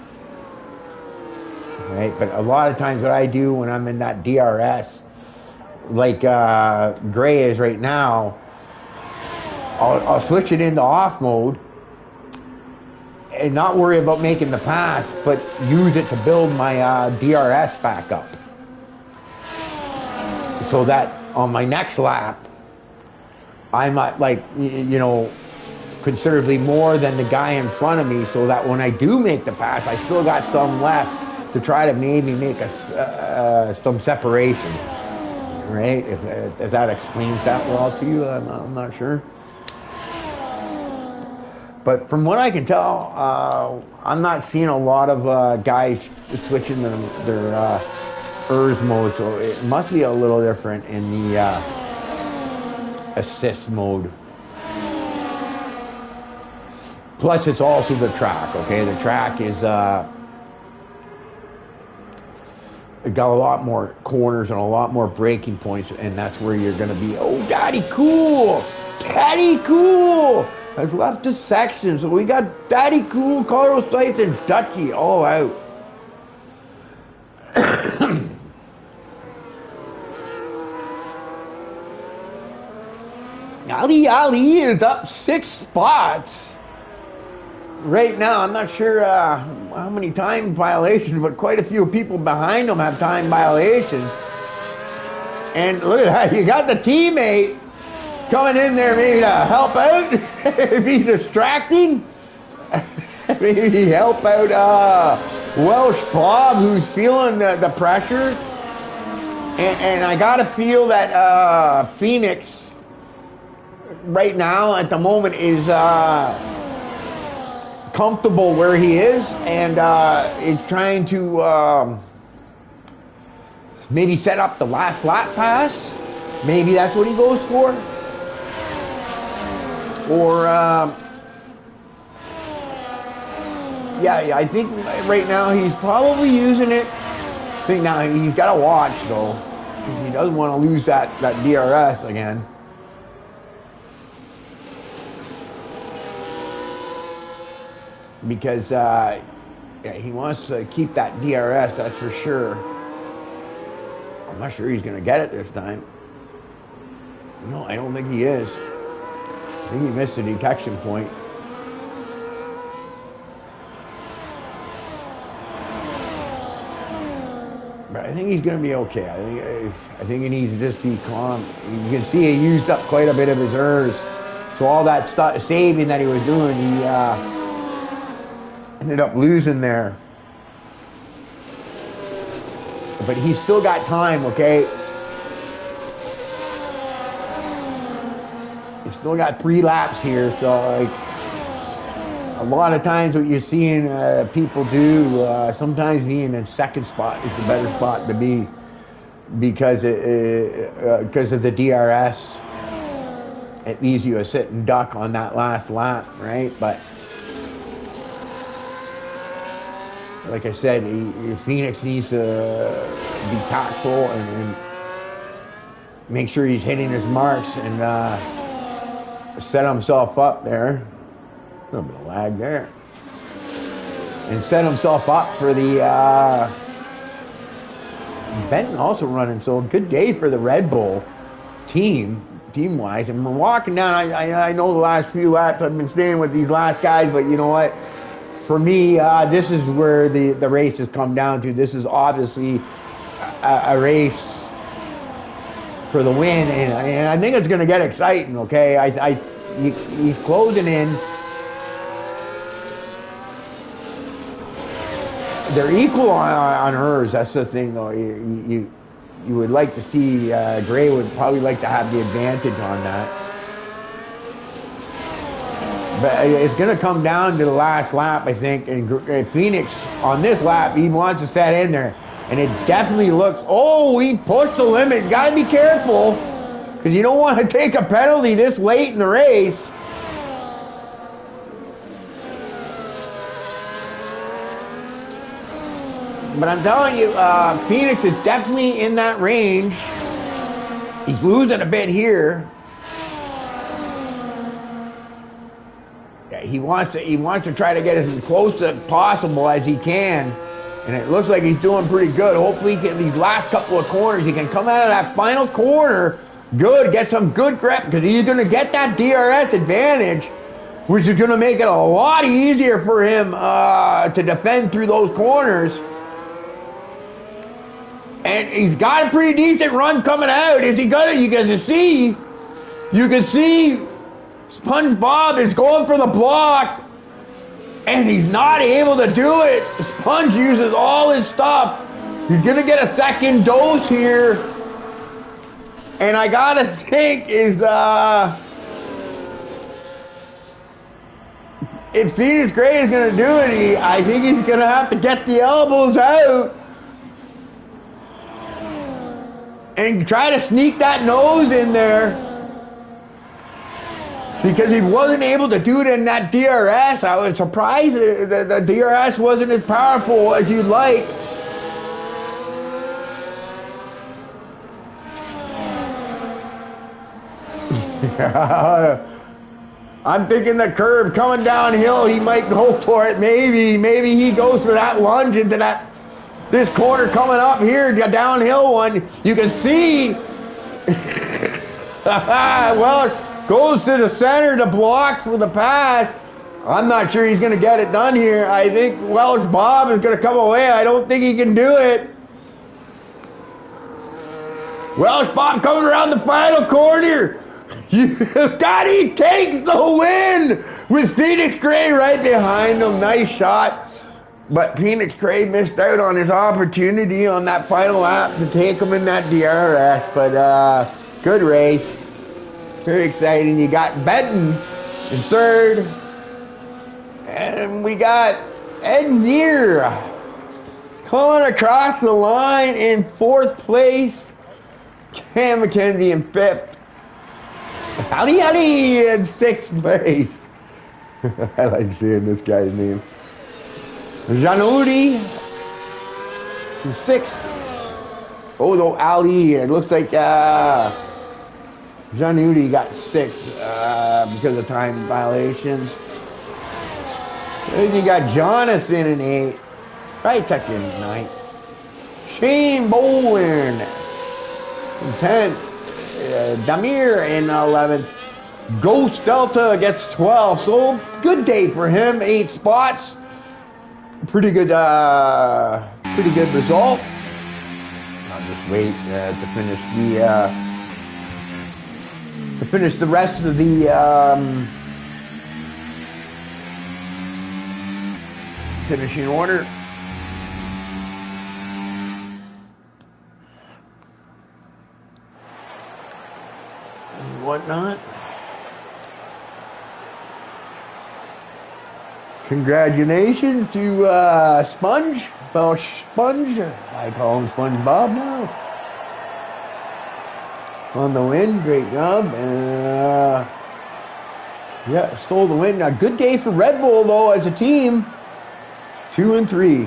right? But a lot of times what I do when I'm in that DRS, like Gray is right now, I'll switch it into off mode and not worry about making the pass, but use it to build my DRS back up. So that on my next lap, I might, like, you know, considerably more than the guy in front of me, so that when I do make the pass, I still got some left to try to maybe make some separation, right? If that explains that well to you, I'm not sure. But from what I can tell, I'm not seeing a lot of guys switching their ERS mode, so it must be a little different in the assist mode. Plus it's also the track. Okay, the track is it got a lot more corners and a lot more braking points, and that's where you're going to be. Oh, daddy cool, has left the section, so we got daddy cool, Carlos Sainz, and Dutchy all out. Ali is up 6 spots right now. I'm not sure how many time violations, but quite a few people behind him have time violations. And look at that, you got the teammate coming in there maybe to help out if he's distracting. Maybe help out Welsh Bob, who's feeling the pressure. And I gotta feel that Phoenix right now at the moment is comfortable where he is, and is trying to maybe set up the last lap pass. Maybe that's what he goes for. Or yeah, I think right now he's probably using it. I think now he's got to watch though, because he doesn't want to lose that DRS again. Because yeah, he wants to keep that DRS, that's for sure. I'm not sure he's going to get it this time. No, I don't think he is. I think he missed the detection point. But I think he's going to be okay. I think he needs to just be calm. You can see he used up quite a bit of his errs. So all that saving that he was doing, he ended up losing there. But he's still got time, okay? He's still got 3 laps here, so like a lot of times what you're seeing people do, sometimes being in second spot is the better spot to be because of the DRS. It leaves you a sit and duck on that last lap, right? But like I said, Phoenix needs to be tactful and make sure he's hitting his marks and set himself up there. A little bit of lag there. And set himself up for the Benton also running, so a good day for the Red Bull team-wise. And we're walking down, I know the last few laps I've been staying with these last guys, but you know what? For me, this is where the race has come down to. This is obviously a race for the win, and I think it's going to get exciting, okay? He's closing in. They're equal on hers. That's the thing, though. You would like to see Gray would probably like to have the advantage on that. But it's going to come down to the last lap, I think. And Phoenix on this lap, he wants to set in there, and it definitely looks. Oh, he pushed the limit. Got to be careful because you don't want to take a penalty this late in the race. But I'm telling you, Phoenix is definitely in that range. He's losing a bit here. Yeah, he wants to try to get as close as possible as he can, and it looks like he's doing pretty good. Hopefully, he can, these last couple of corners, he can come out of that final corner good, get some good grip, because he's going to get that DRS advantage, which is going to make it a lot easier for him to defend through those corners. And he's got a pretty decent run coming out. Is he gonna? You can see SpongeBob is going for the block, and he's not able to do it. Sponge uses all his stuff. He's gonna get a second dose here, and I gotta think is if Phoenix Gray is gonna do it, I think he's gonna have to get the elbows out and try to sneak that nose in there, because he wasn't able to do it in that DRS. I was surprised that the DRS wasn't as powerful as you'd like. I'm thinking the curve coming downhill, he might go for it. Maybe he goes for that lunge into this corner coming up here, the downhill one. You can see, well, it goes to the center, the blocks for the pass. I'm not sure he's going to get it done here. I think Welsh Bob is going to come away. I don't think he can do it. Welsh Bob coming around the final corner. He takes the win with Phoenix Gray right behind him. Nice shot. But Phoenix Craig missed out on his opportunity on that final lap to take him in that DRS. But good race. Very exciting. You got Benton in third. And we got Ed Neer coming across the line in fourth place. Cam McKenzie in fifth. Howdy in sixth place. I like seeing this guy's name. Janudi in sixth. Oh, no, Ali. It looks like Janudi got sixth because of time violations. Then you got Jonathan in eighth. Right, tuck in ninth. Shane Bolin in 10th. Damir in 11th. Ghost Delta gets 12th. So good day for him. 8 spots. Pretty good result. I'll just wait to finish the rest of the finishing order. And whatnot. Congratulations to Sponge. Well, Sponge. I call him SpongeBob now. On the win. Great job. Yeah, stole the win. A good day for Red Bull, though, as a team. 2 and 3.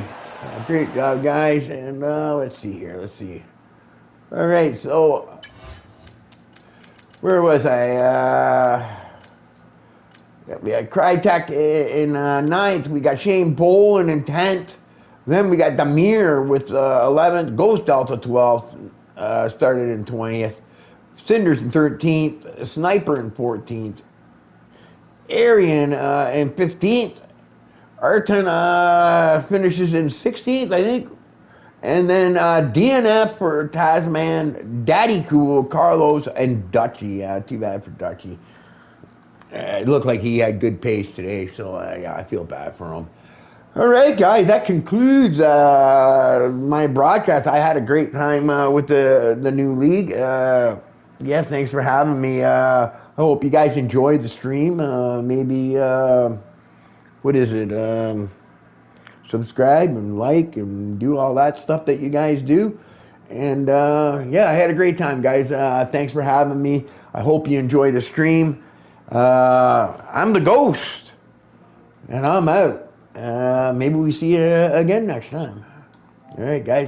Great job, guys. And let's see here. Let's see. All right, so where was I? We had Krytek in 9th. We got Shane Bolin in 10th. Then we got Damir with 11th. Ghost Delta 12th. Started in 20th. Cinders in 13th. Sniper in 14th. Arian in 15th. Arton finishes in 16th, I think. And then DNF for Tasman, Daddy Cool, Carlos, and Dutchy. Too bad for Dutchy. It looked like he had good pace today, so yeah, I feel bad for him. All right, guys, that concludes my broadcast. I had a great time with the new league. Yeah, thanks for having me. I hope you guys enjoyed the stream. Maybe, what is it? Subscribe and like and do all that stuff that you guys do. And yeah, I had a great time, guys. Thanks for having me. I hope you enjoy the stream. I'm the Ghost, and I'm out. Maybe we see you again next time. All right, guys.